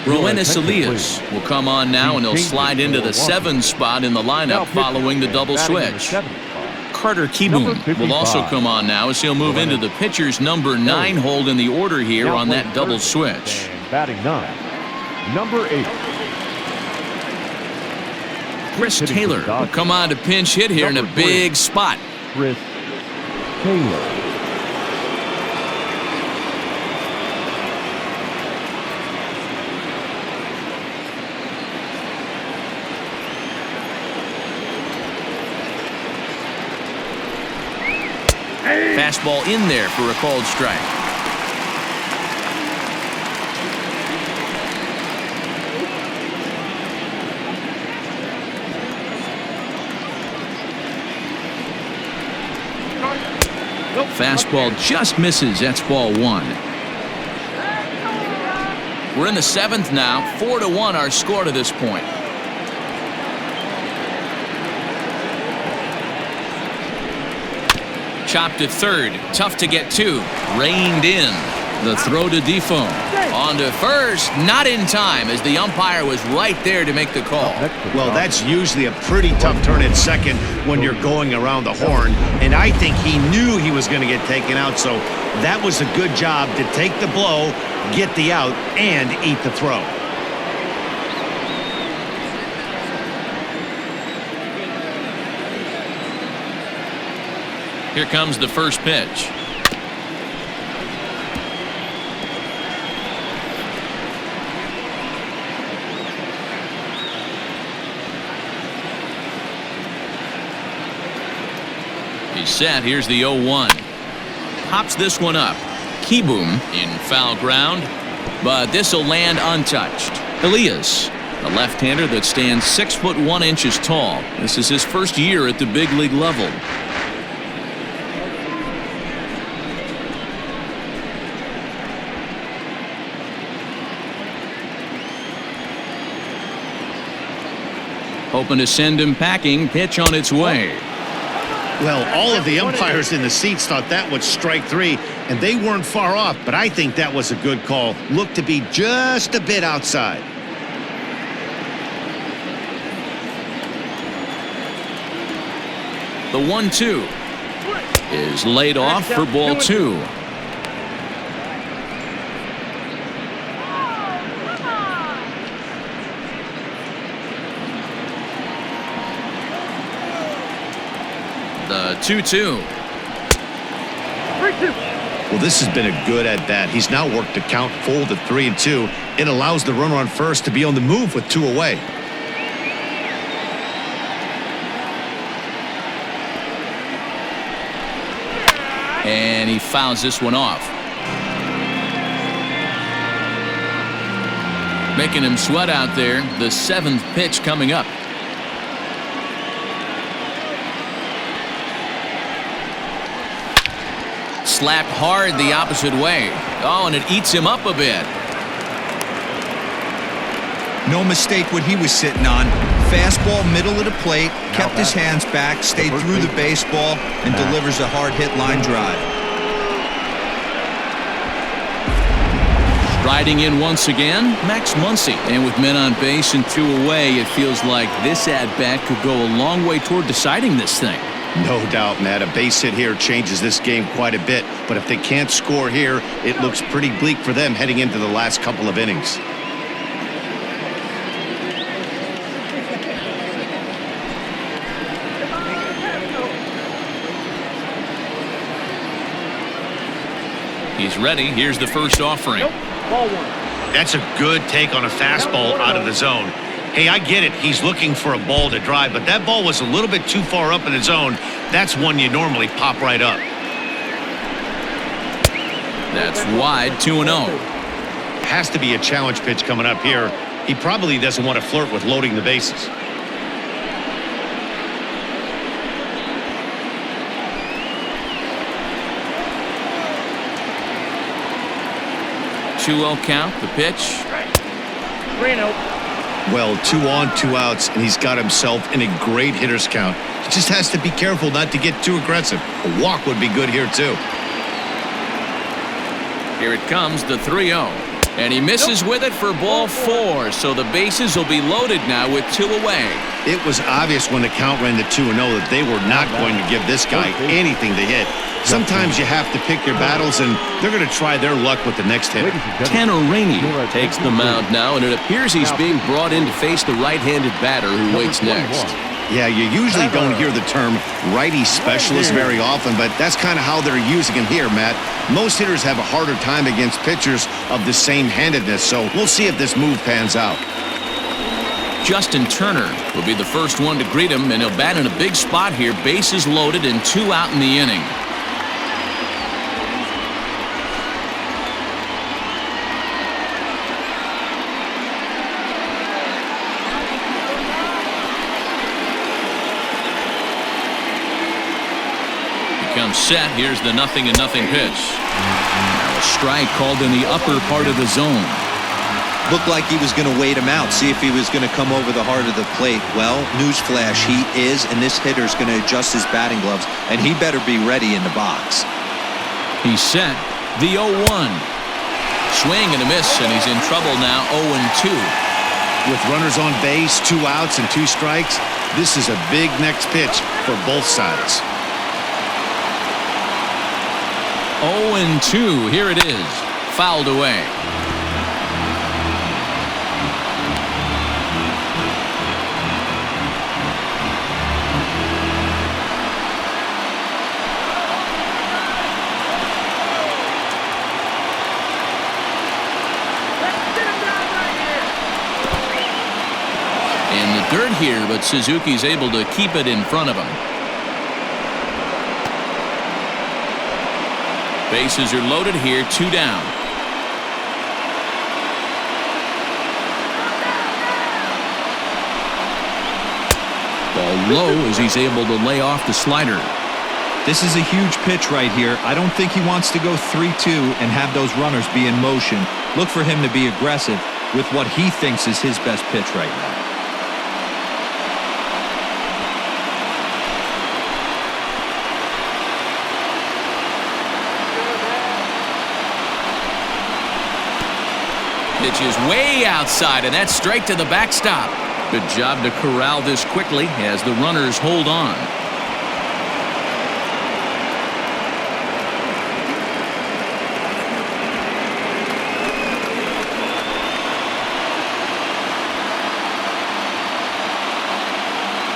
Roenis Elias will come on now, and he'll slide into the 7 spot in the lineup following the double switch. Carter Kieboom will also come on now as he'll move into the pitcher's number 9 hold in the order here on that double switch. Batting 9, number 8. Chris Taylor will come on to pinch hit here in a big spot. Chris Taylor. Fastball in there for a called strike. Fastball just misses. That's ball 1. We're in the 7th now. 4-1 our score to this point. Chopped to third. Tough to get to. Reined in. The throw to Defoe. On to first. Not in time as the umpire was right there to make the call. Well, that's usually a pretty tough turn at second when you're going around the horn. And I think he knew he was going to get taken out. So that was a good job to take the blow, get the out, and eat the throw. Here comes the first pitch. He's set. Here's the 0-1. Pops this one up. Kieboom in foul ground, but this will land untouched. Elias, a left-hander that stands 6'1" tall. This is his first year at the big league level. Hoping to send him packing. Pitch on its way. Well, all of the umpires in the seats thought that was strike 3, and they weren't far off, but I think that was a good call. Looked to be just a bit outside. The 1-2 is laid off for ball 2. 2-2. 3-2. Well, this has been a good at-bat. He's now worked the count full to 3-2. It allows the runner on first to be on the move with 2 away. And he fouls this one off. Making him sweat out there. The 7th pitch coming up. Slapped hard the opposite way. Oh, and it eats him up a bit. No mistake what he was sitting on. Fastball middle of the plate, kept his hands back, stayed through the baseball, and delivers a hard hit line drive. Riding in once again, Max Muncie. And with men on base and 2 away, it feels like this at-bat could go a long way toward deciding this thing. No doubt, Matt. A base hit here changes this game quite a bit. But if they can't score here, it looks pretty bleak for them heading into the last couple of innings. He's ready. Here's the first offering. Nope. Ball 1. That's a good take on a fastball out of the zone. Hey, I get it. He's looking for a ball to drive, but that ball was a little bit too far up in the zone. That's one you normally pop right up. That's wide, 2-0. Has to be a challenge pitch coming up here. He probably doesn't want to flirt with loading the bases. Two 2-0 count, the pitch. 3-0. Well, 2 on, 2 outs, and he's got himself in a great hitter's count. He just has to be careful not to get too aggressive. A walk would be good here, too. Here it comes, the 3-0. And he misses with it for ball 4, so the bases will be loaded now with 2 away. It was obvious when the count ran to 2-0 that they were not going to give this guy anything to hit. Sometimes you have to pick your battles, and they're going to try their luck with the next hitter. Tanner Rainey takes the mound now, and it appears he's being brought in to face the right-handed batter who waits next. Yeah, you usually don't hear the term righty specialist very often, but that's kind of how they're using him here, Matt. Most hitters have a harder time against pitchers of the same handedness, so we'll see if this move pans out. Justin Turner will be the first one to greet him, and he'll bat in a big spot here. Bases loaded and 2 out in the inning. Comes set. Here's the 0-0 pitch. Now a strike called in the upper part of the zone. Looked like he was going to wait him out, see if he was going to come over the heart of the plate. Well, newsflash, he is, and this hitter's going to adjust his batting gloves, and he better be ready in the box. He's set. The 0-1. Swing and a miss, and he's in trouble now. 0-2. With runners on base, 2 outs and 2 strikes, this is a big next pitch for both sides. 0-2. Here it is. Fouled away. In the dirt here, but Suzuki's able to keep it in front of him. Bases are loaded here, 2 down. Ball low as he's able to lay off the slider. This is a huge pitch right here. I don't think he wants to go 3-2 and have those runners be in motion. Look for him to be aggressive with what he thinks is his best pitch right now. Pitch is way outside, and that's straight to the backstop. Good job to corral this quickly as the runners hold on.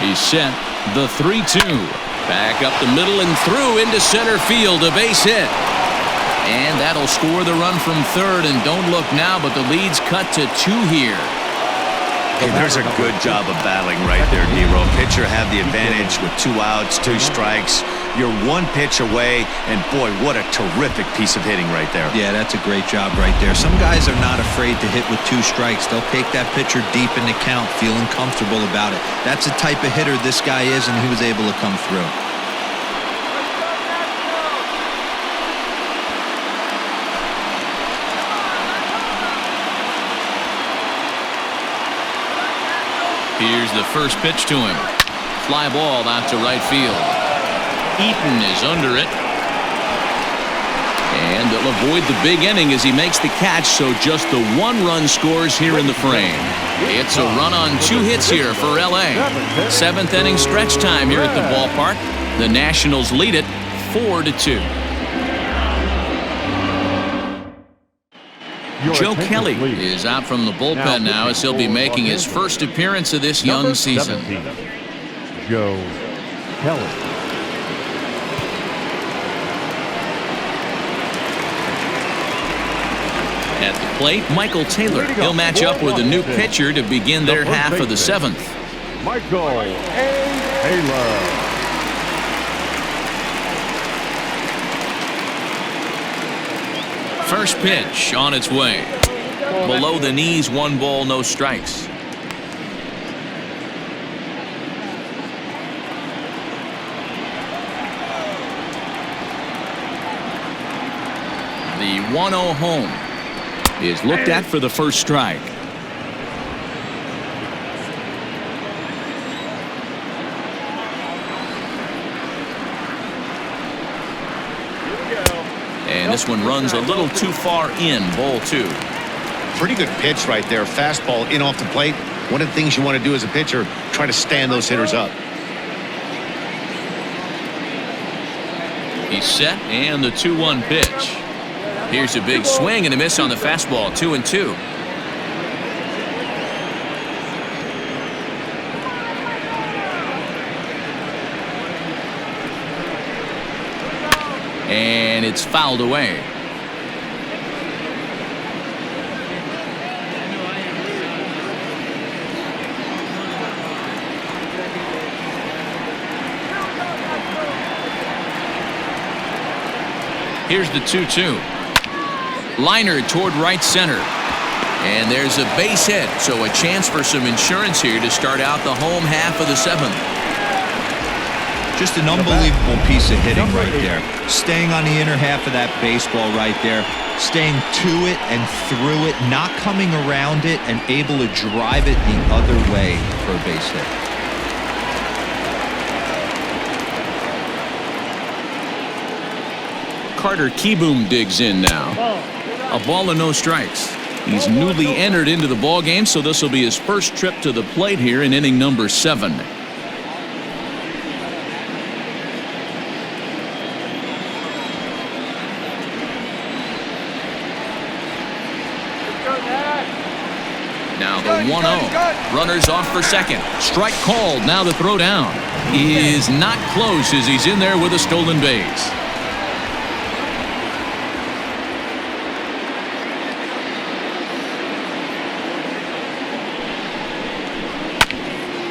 He's set. The 3-2. Back up the middle and through into center field. A base hit. And that'll score the run from third. And don't look now, but the lead's cut to 2 here. Hey, there's a good job of battling right there, Nero. Pitcher had the advantage with 2 outs, 2 strikes. You're 1 pitch away, and boy, what a terrific piece of hitting right there. Yeah, that's a great job right there. Some guys are not afraid to hit with 2 strikes. They'll take that pitcher deep in the count, feeling comfortable about it. That's the type of hitter this guy is, and he was able to come through. Here's the first pitch to him. Fly ball out to right field. Eaton is under it. And they'll avoid the big inning as he makes the catch, so just the 1 run scores here in the frame. It's a run on 2 hits here for L.A. 7th inning stretch time here at the ballpark. The Nationals lead it 4-2. Joe Kelly is out from the bullpen now as he'll be making his first appearance of this young season. Joe Kelly. At the plate, Michael Taylor. He'll match up with a new pitcher to begin their half of the 7th. Michael Taylor. First pitch on its way. Below the knees, 1 ball, no strikes. The 1-0 home is looked at for the first strike. And this one runs a little too far in. Ball 2. Pretty good pitch right there. Fastball in off the plate. One of the things you want to do as a pitcher, try to stand those hitters up. He's set, and the 2-1 pitch. Here's a big swing and a miss on the fastball. 2-2. And it's fouled away. Here's the 2-2. Liner toward right center. And there's a base hit, so a chance for some insurance here to start out the home half of the 7th. Just an unbelievable piece of hitting right there. Staying on the inner half of that baseball right there. Staying to it and through it, not coming around it, and able to drive it the other way for a base hit. Carter Kieboom digs in now. A ball and no strikes. He's newly entered into the ball game, so this will be his first trip to the plate here in inning number 7. Now the 1-0. Runners off for second. Strike called. Now the throw down. He is not close as he's in there with a stolen base.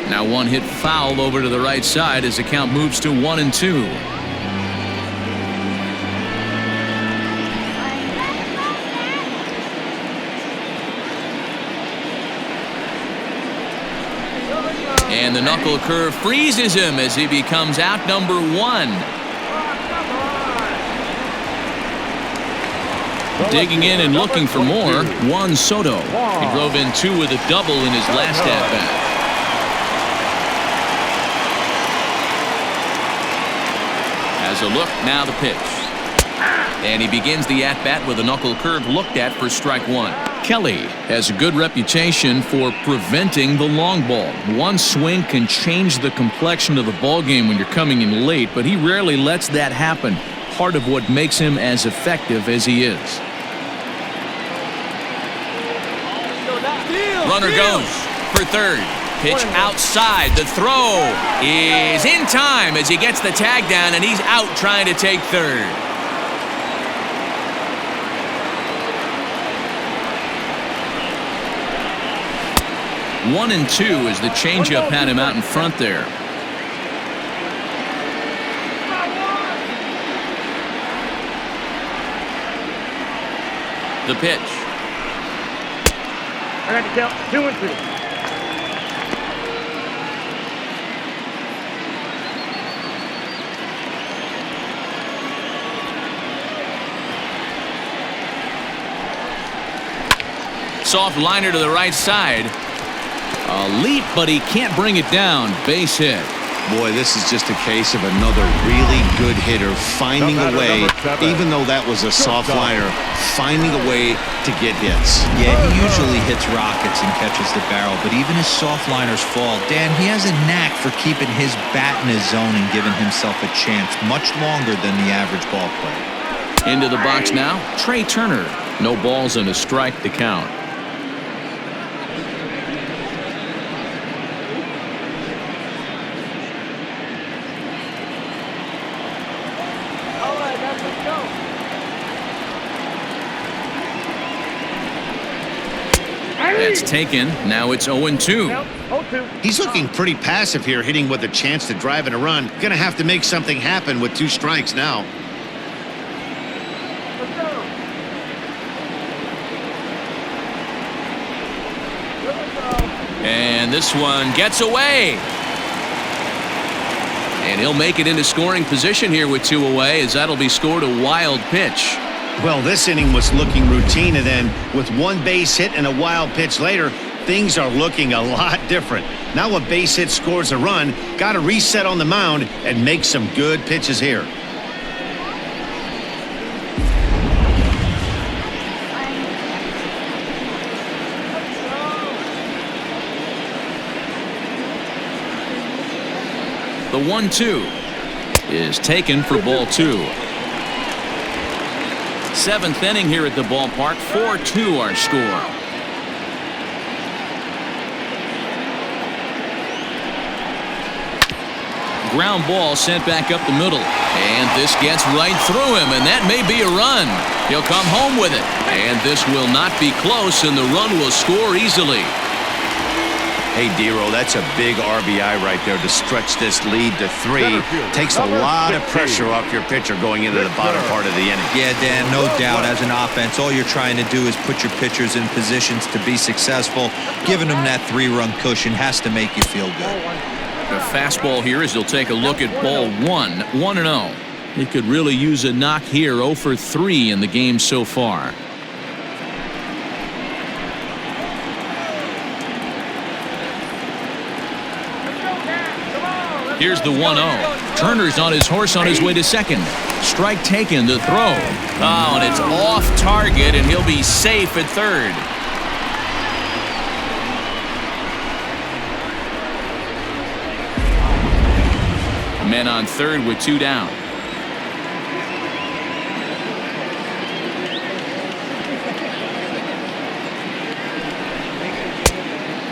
Now 1 hit foul over to the right side as the count moves to 1-2. And the knuckle curve freezes him as he becomes out number 1. Digging in and looking for more, Juan Soto. He drove in 2 with a double in his last at-bat. As a look, now the pitch. And he begins the at-bat with a knuckle curve looked at for strike 1. Kelly has a good reputation for preventing the long ball. One swing can change the complexion of the ball game when you're coming in late, but he rarely lets that happen. Part of what makes him as effective as he is. Runner goes for third. Pitch outside. The throw is in time as he gets the tag down, and he's out trying to take third. One and two as the changeup had him out in front there. The pitch. I got to count 2 and 2. Soft liner to the right side. A leap, but he can't bring it down. Base hit. Boy, this is just a case of another really good hitter finding a way, even though that was a soft liner, finding a way to get hits. Yeah, he usually hits rockets and catches the barrel, but even his soft liners fall. Dan, he has a knack for keeping his bat in his zone and giving himself a chance much longer than the average ball player. Into the box now, Trey Turner. No balls and a strike to count. That's taken. Now it's 0-2. He's looking pretty passive here, hitting with a chance to drive in a run. Gonna have to make something happen with 2 strikes now. And this one gets away. And he'll make it into scoring position here with 2 away, as that'll be scored a wild pitch. Well, this inning was looking routine, and then with 1 base hit and a wild pitch later, things are looking a lot different. Now a base hit scores a run, got to reset on the mound and make some good pitches here. The 1-2 is taken for ball 2. 7th inning here at the ballpark. 4-2 our score. Ground ball sent back up the middle. And this gets right through him, and that may be a run. He'll come home with it. And this will not be close, and the run will score easily. Hey, Dero, that's a big RBI right there to stretch this lead to 3. Takes a lot of pressure off your pitcher going into the bottom part of the inning. Yeah, Dan, no doubt. As an offense, all you're trying to do is put your pitchers in positions to be successful. Giving them that 3-run cushion has to make you feel good. The fastball here as he'll take a look at ball 1. 1-0. He could really use a knock here. 0 for 3 in the game so far. Here's the 1-0. Turner's on his horse on his way to second. Strike taken, the throw. Oh, and it's off target, and he'll be safe at third. Men on third with 2 down.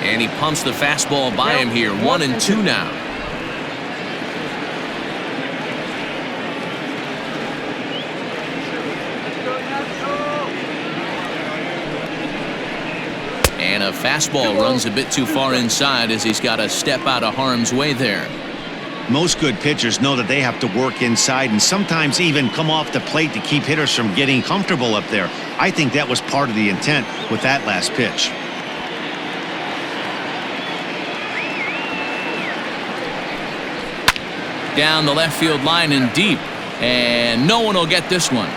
And he pumps the fastball by him here. 1-2 now. And a fastball runs a bit too far inside as he's got to step out of harm's way there. Most good pitchers know that they have to work inside and sometimes even come off the plate to keep hitters from getting comfortable up there. I think that was part of the intent with that last pitch. Down the left field line and deep, and no one will get this one.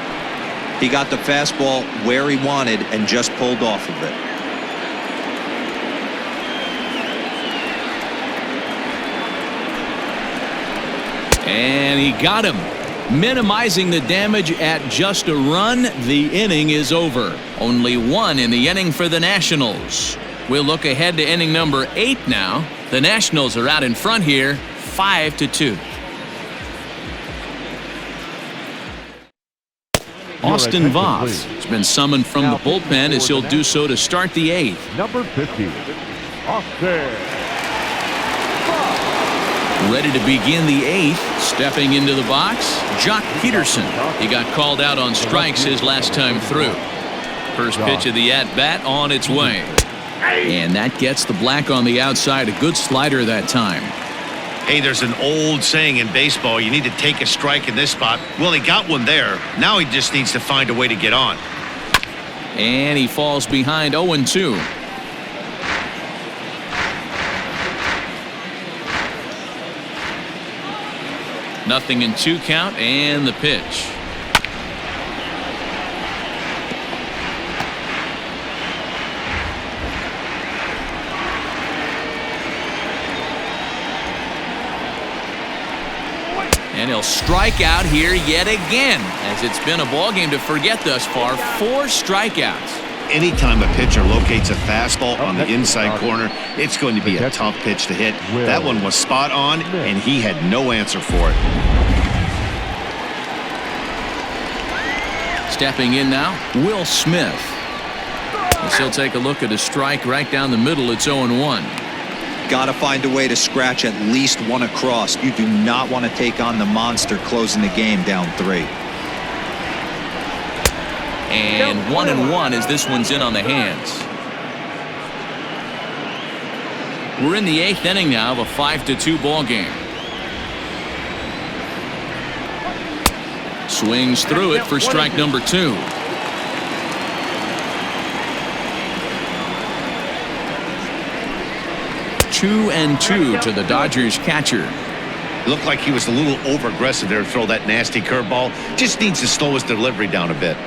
He got the fastball where he wanted and just pulled off of it. And he got him, minimizing the damage at just a run. The inning is over. Only 1 in the inning for the Nationals. We'll look ahead to inning number 8 now. The Nationals are out in front here, 5-2. Austin Voth has been summoned from the bullpen as he'll do so to start the 8th. Number 50, Austin Ready to begin the 8th. Stepping into the box, Jock Peterson. He got called out on strikes his last time through. First pitch of the at-bat on its way. And that gets the black on the outside. A good slider that time. Hey, there's an old saying in baseball, you need to take a strike in this spot. Well, he got one there. Now he just needs to find a way to get on. And he falls behind 0-2. Nothing in 2 count, and the pitch. And he'll strike out here yet again, as it's been a ball game to forget thus far. 4 strikeouts. Anytime a pitcher locates a fastball on the inside corner, it's going to be a tough pitch to hit. That one was spot on, and he had no answer for it. Stepping in now, Will Smith. As he'll take a look at a strike right down the middle. It's 0-1. Got to find a way to scratch at least one across. You do not want to take on the monster closing the game down 3. And 1-1 as this one's in on the hands. We're in the 8th inning now of a 5-2 ball game. Swings through it for strike number 2. Two and 2 to the Dodgers catcher. Looked like he was a little over-aggressive there to throw that nasty curveball. Just needs to slow his delivery down a bit.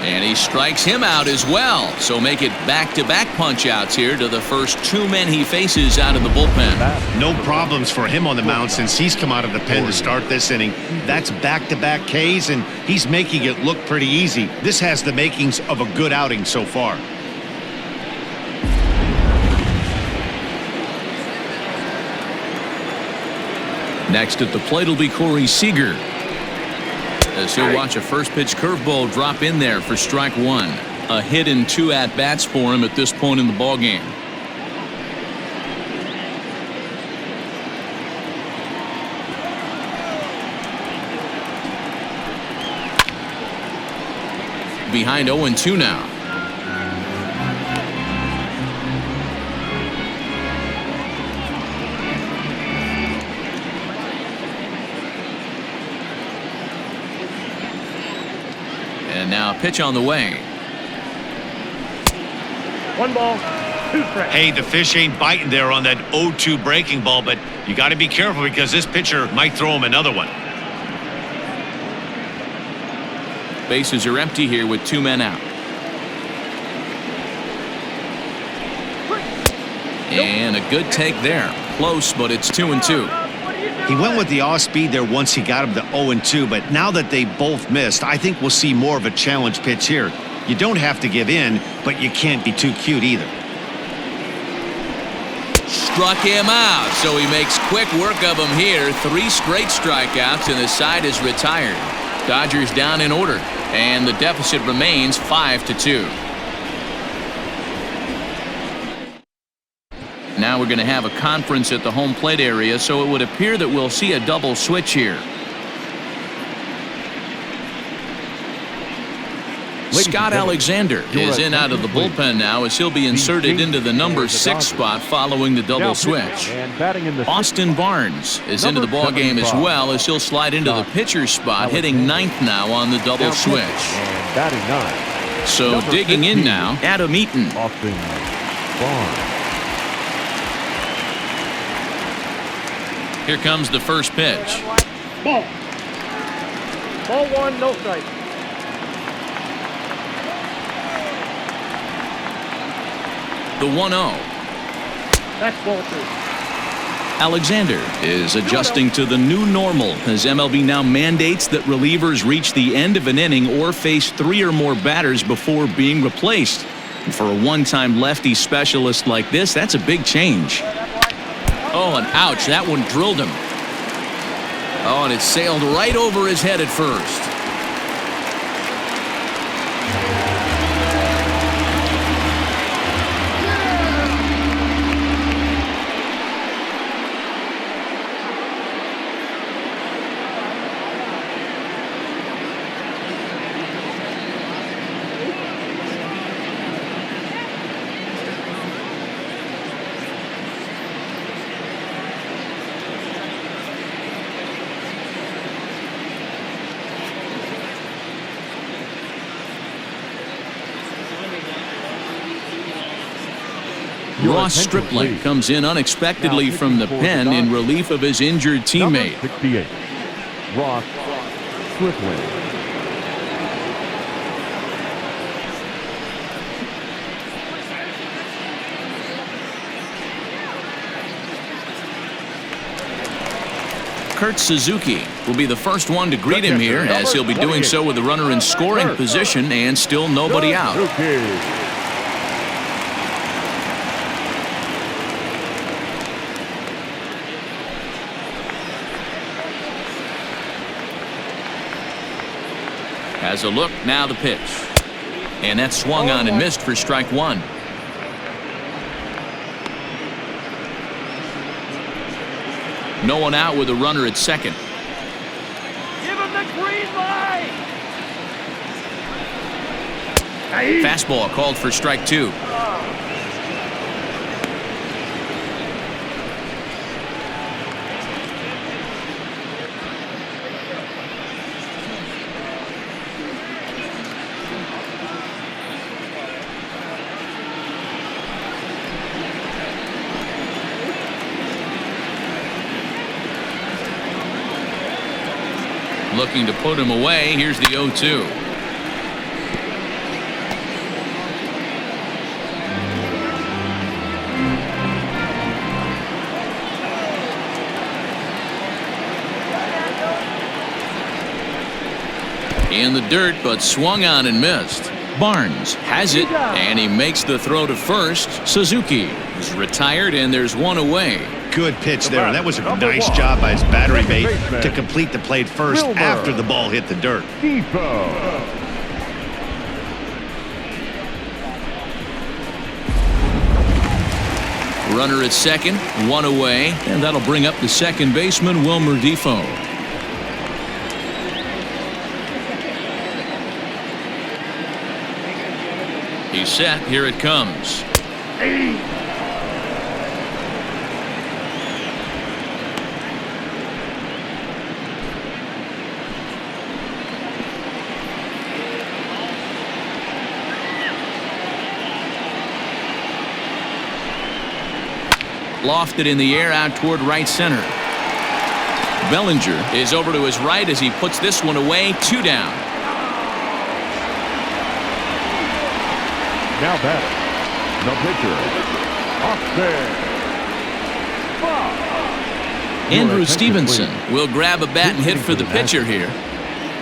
And he strikes him out as well. So make it back-to-back punch-outs here to the first 2 men he faces out of the bullpen. No problems for him on the mound since he's come out of the pen to start this inning. That's back-to-back Ks, and he's making it look pretty easy. This has the makings of a good outing so far. Next at the plate will be Corey Seager, as he'll watch a first pitch curveball drop in there for strike 1. A hit in 2 at-bats for him at this point in the ball game. Behind 0-2 now. And now a pitch on the way. 1 ball, 2 strikes. Hey, the fish ain't biting there on that 0-2 breaking ball, but you got to be careful because this pitcher might throw him another one. Bases are empty here with 2 men out. And a good take there. Close, but it's 2-2. He went with the off-speed there once he got him to 0-2, but now that they both missed, I think we'll see more of a challenge pitch here. You don't have to give in, but you can't be too cute either. Struck him out, so he makes quick work of him here. 3 straight strikeouts, and the side is retired. Dodgers down in order, and the deficit remains 5-2. Now we're going to have a conference at the home plate area, so it would appear that we'll see a double switch here. Scott Alexander is in out of the bullpen now, as he'll be inserted into the number 6 spot following the double switch. Austin Barnes is into the ball game as well, as he'll slide into the pitcher spot, hitting 9th now on the double switch. So digging in now, Adam Eaton. Austin Barnes. Here comes the first pitch. Ball. Ball 1, no strike. The 1-0. That's ball 2. Alexander is adjusting to the new normal, as MLB now mandates that relievers reach the end of an inning or face 3 or more batters before being replaced. And for a one-time lefty specialist like this, that's a big change. Oh, and ouch, that one drilled him. Oh, and it sailed right over his head at first. Your Ross attention, Stripling please. comes in unexpectedly Now from the pitching for pen the in Dodgers. relief of his injured teammate. Number 68, Ross Stripling. Kurt Suzuki will be the first one to greet him here, as he'll be doing so with the runner in scoring position and still nobody out. Suzuki. Has a look, now the pitch. And that swung on and missed for strike one. No one out with a runner at second. Give him the green light. Fastball called for strike two. Looking to put him away. Here's the 0-2. In the dirt, but swung on and missed. Barnes has it, and he makes the throw to first. Suzuki is retired, and there's one away. Good pitch there, and that was a nice job by his battery mate to complete the plate first after the ball hit the dirt. Depot. Runner at second, one away, and that'll bring up the second baseman, Wilmer Defoe. He's set. Here it comes. Lofted in the air out toward right center. Bellinger is over to his right as he puts this one away. Two down. Now batting, the pitcher, Austin. Andrew Stevenson will grab a bat and hit for the pitcher here.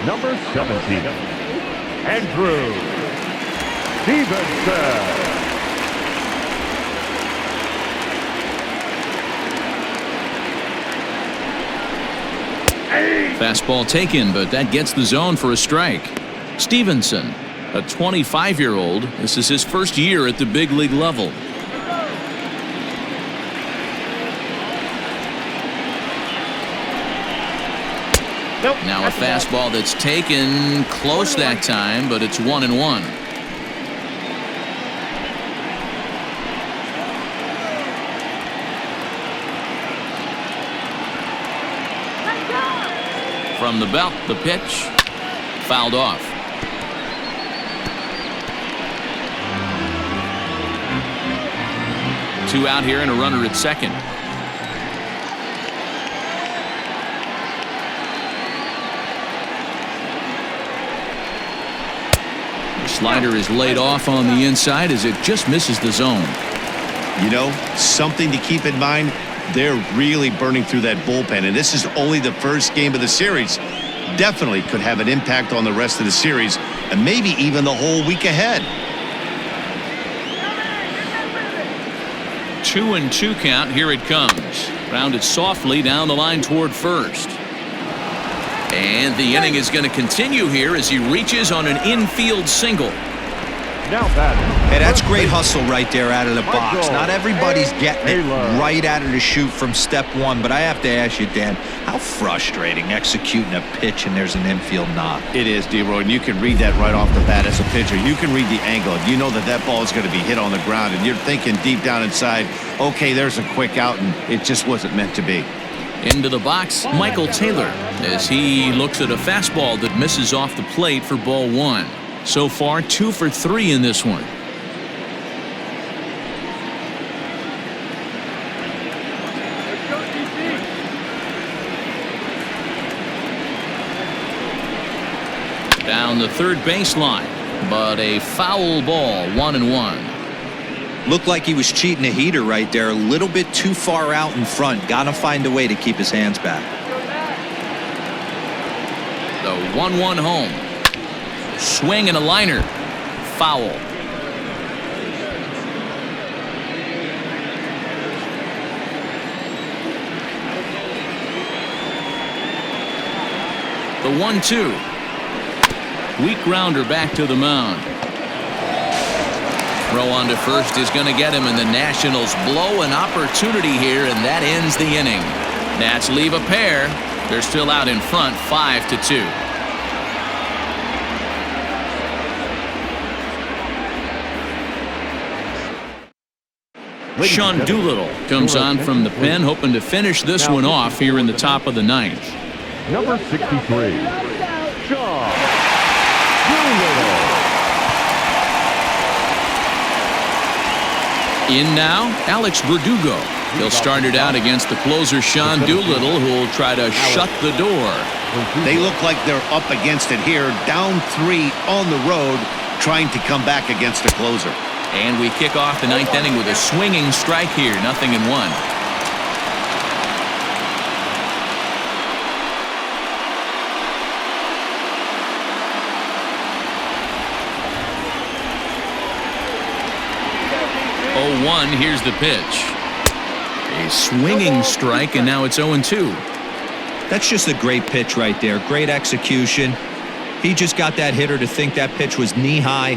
Number 17, Andrew Stevenson. Fastball taken, but that gets the zone for a strike. Stevenson, a 25-year-old. This is his first year at the big league level. Now a fastball that's taken close that time, but it's 1-1. From the belt, the pitch fouled off. Two out here and a runner at second. The slider is laid off on the inside as it just misses the zone. You know, something to keep in mind, they're really burning through that bullpen, and this is only the first game of the series. Definitely could have an impact on the rest of the series and maybe even the whole week ahead. 2-2 count. Here it comes. Grounded softly down the line toward first. And the inning is going to continue here as he reaches on an infield single. Now batting. Hey, that's great hustle right there out of the box. Not everybody's getting it right out of the chute from step one, but I have to ask you, Dan, how frustrating executing a pitch and there's an infield knock. It is, D-Roy, and you can read that right off the bat as a pitcher. You can read the angle. You know that that ball is going to be hit on the ground, and you're thinking deep down inside, okay, there's a quick out, and it just wasn't meant to be. Into the box, Michael Taylor, as he looks at a fastball that misses off the plate for ball one. So far, 2 for 3 in this one. Down the third baseline, but a foul ball, 1-1. Looked like he was cheating a heater right there. A little bit too far out in front. Got to find a way to keep his hands back. The 1-1 home. Swing and a liner. Foul. The 1-2. Weak grounder back to the mound. Throw on to first is going to get him, and the Nationals blow an opportunity here, and that ends the inning. Nats leave a pair. They're still out in front, 5-2. Sean Doolittle comes on from the pen, hoping to finish this one off here in the top of the ninth. Number 63, Sean Doolittle. In now, Alex Verdugo. He'll start it out against the closer, Sean Doolittle, who will try to shut the door. They look like they're up against it here, down 3 on the road, trying to come back against the closer. And we kick off the ninth inning with a swinging strike here, 0-1. Here's the pitch. A swinging strike, and now it's 0-2. That's just a great pitch right there. Great execution. He just got that hitter to think that pitch was knee-high.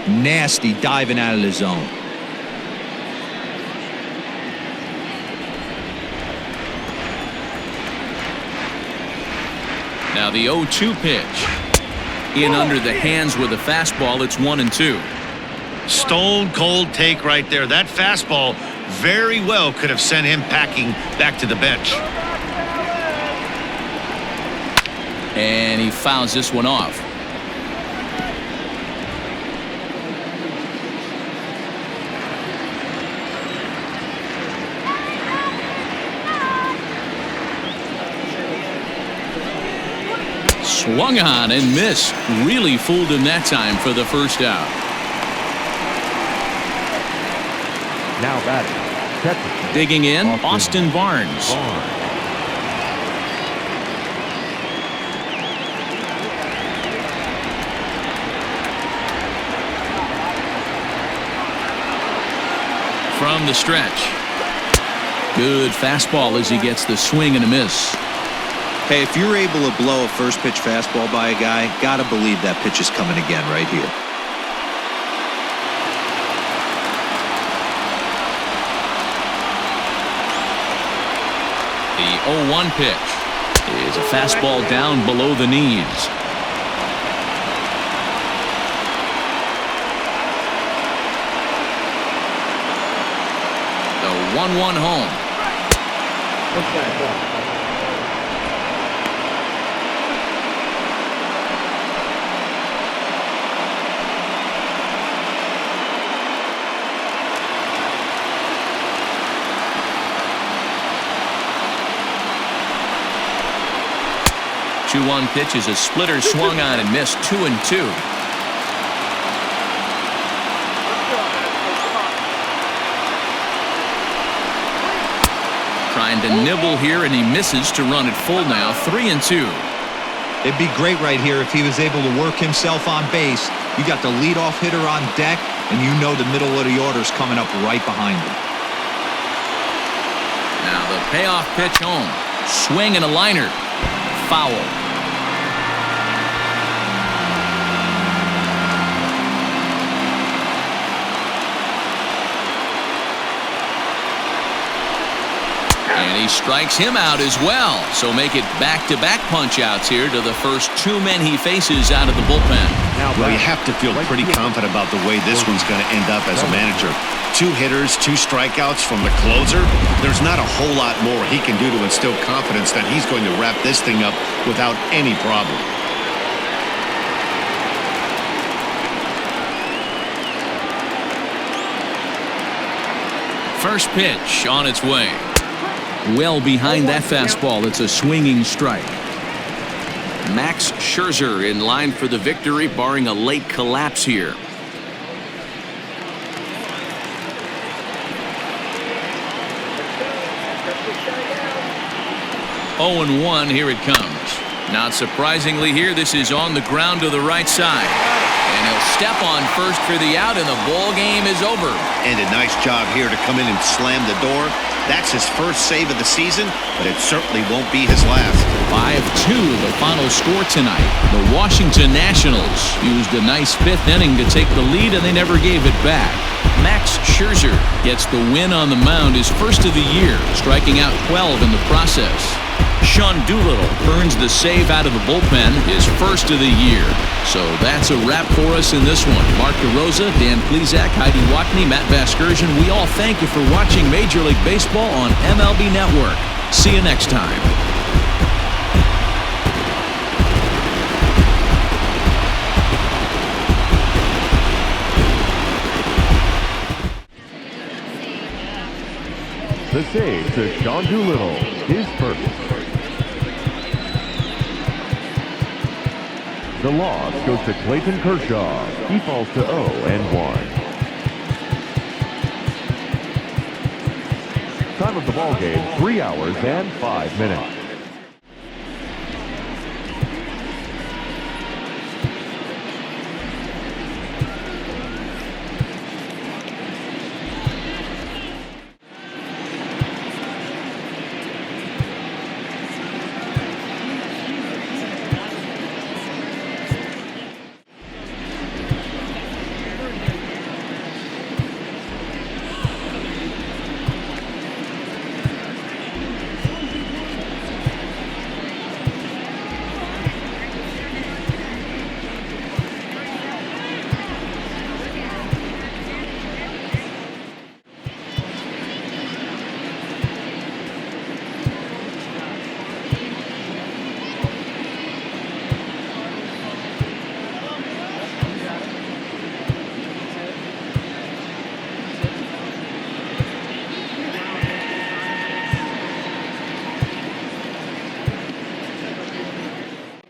Nasty diving out of the zone. Now the 0-2 pitch. In under the hands with a fastball. It's 1-2. Stone cold take right there. That fastball very well could have sent him packing back to the bench. And he fouls this one off. Swung on and missed. Really fooled him that time for the first out. Now batting, catcher. Digging in, Austin Barnes. From the stretch. Good fastball as he gets the swing and a miss. Hey, if you're able to blow a first pitch fastball by a guy, gotta believe that pitch is coming again right here. The 0-1 pitch is a fastball down below the knees. The 1-1 home. 2-1 pitch is a splitter swung on and missed. 2-2. Trying to nibble here, and he misses to run it full now. 3-2. It'd be great right here if he was able to work himself on base. You got the leadoff hitter on deck, and you know the middle of the order's coming up right behind him. Now the payoff pitch home. Swing and a liner. Foul. And he strikes him out as well. So make it back-to-back punch-outs here to the first 2 men he faces out of the bullpen. Well, you have to feel pretty confident about the way this one's going to end up as a manager. 2 hitters, 2 strikeouts from the closer. There's not a whole lot more he can do to instill confidence that he's going to wrap this thing up without any problem. First pitch on its way. Well behind that fastball. It's a swinging strike. Max Scherzer in line for the victory, barring a late collapse here. 0-1, here it comes. Not surprisingly here, this is on the ground to the right side. And he'll step on first for the out, and the ball game is over. And a nice job here to come in and slam the door. That's his first save of the season, but it certainly won't be his last. 5-2, the final score tonight. The Washington Nationals used a nice fifth inning to take the lead, and they never gave it back. Max Scherzer gets the win on the mound, his first of the year, striking out 12 in the process. Sean Doolittle earns the save out of the bullpen, his first of the year. So that's a wrap for us in this one. Mark DeRosa, Dan Plezak, Heidi Watney, Matt Vasgersian, we all thank you for watching Major League Baseball on MLB Network. See you next time. The save to Sean Doolittle, his first. The loss goes to Clayton Kershaw. He falls to 0-1. Time of the ball game, 3 hours and 5 minutes.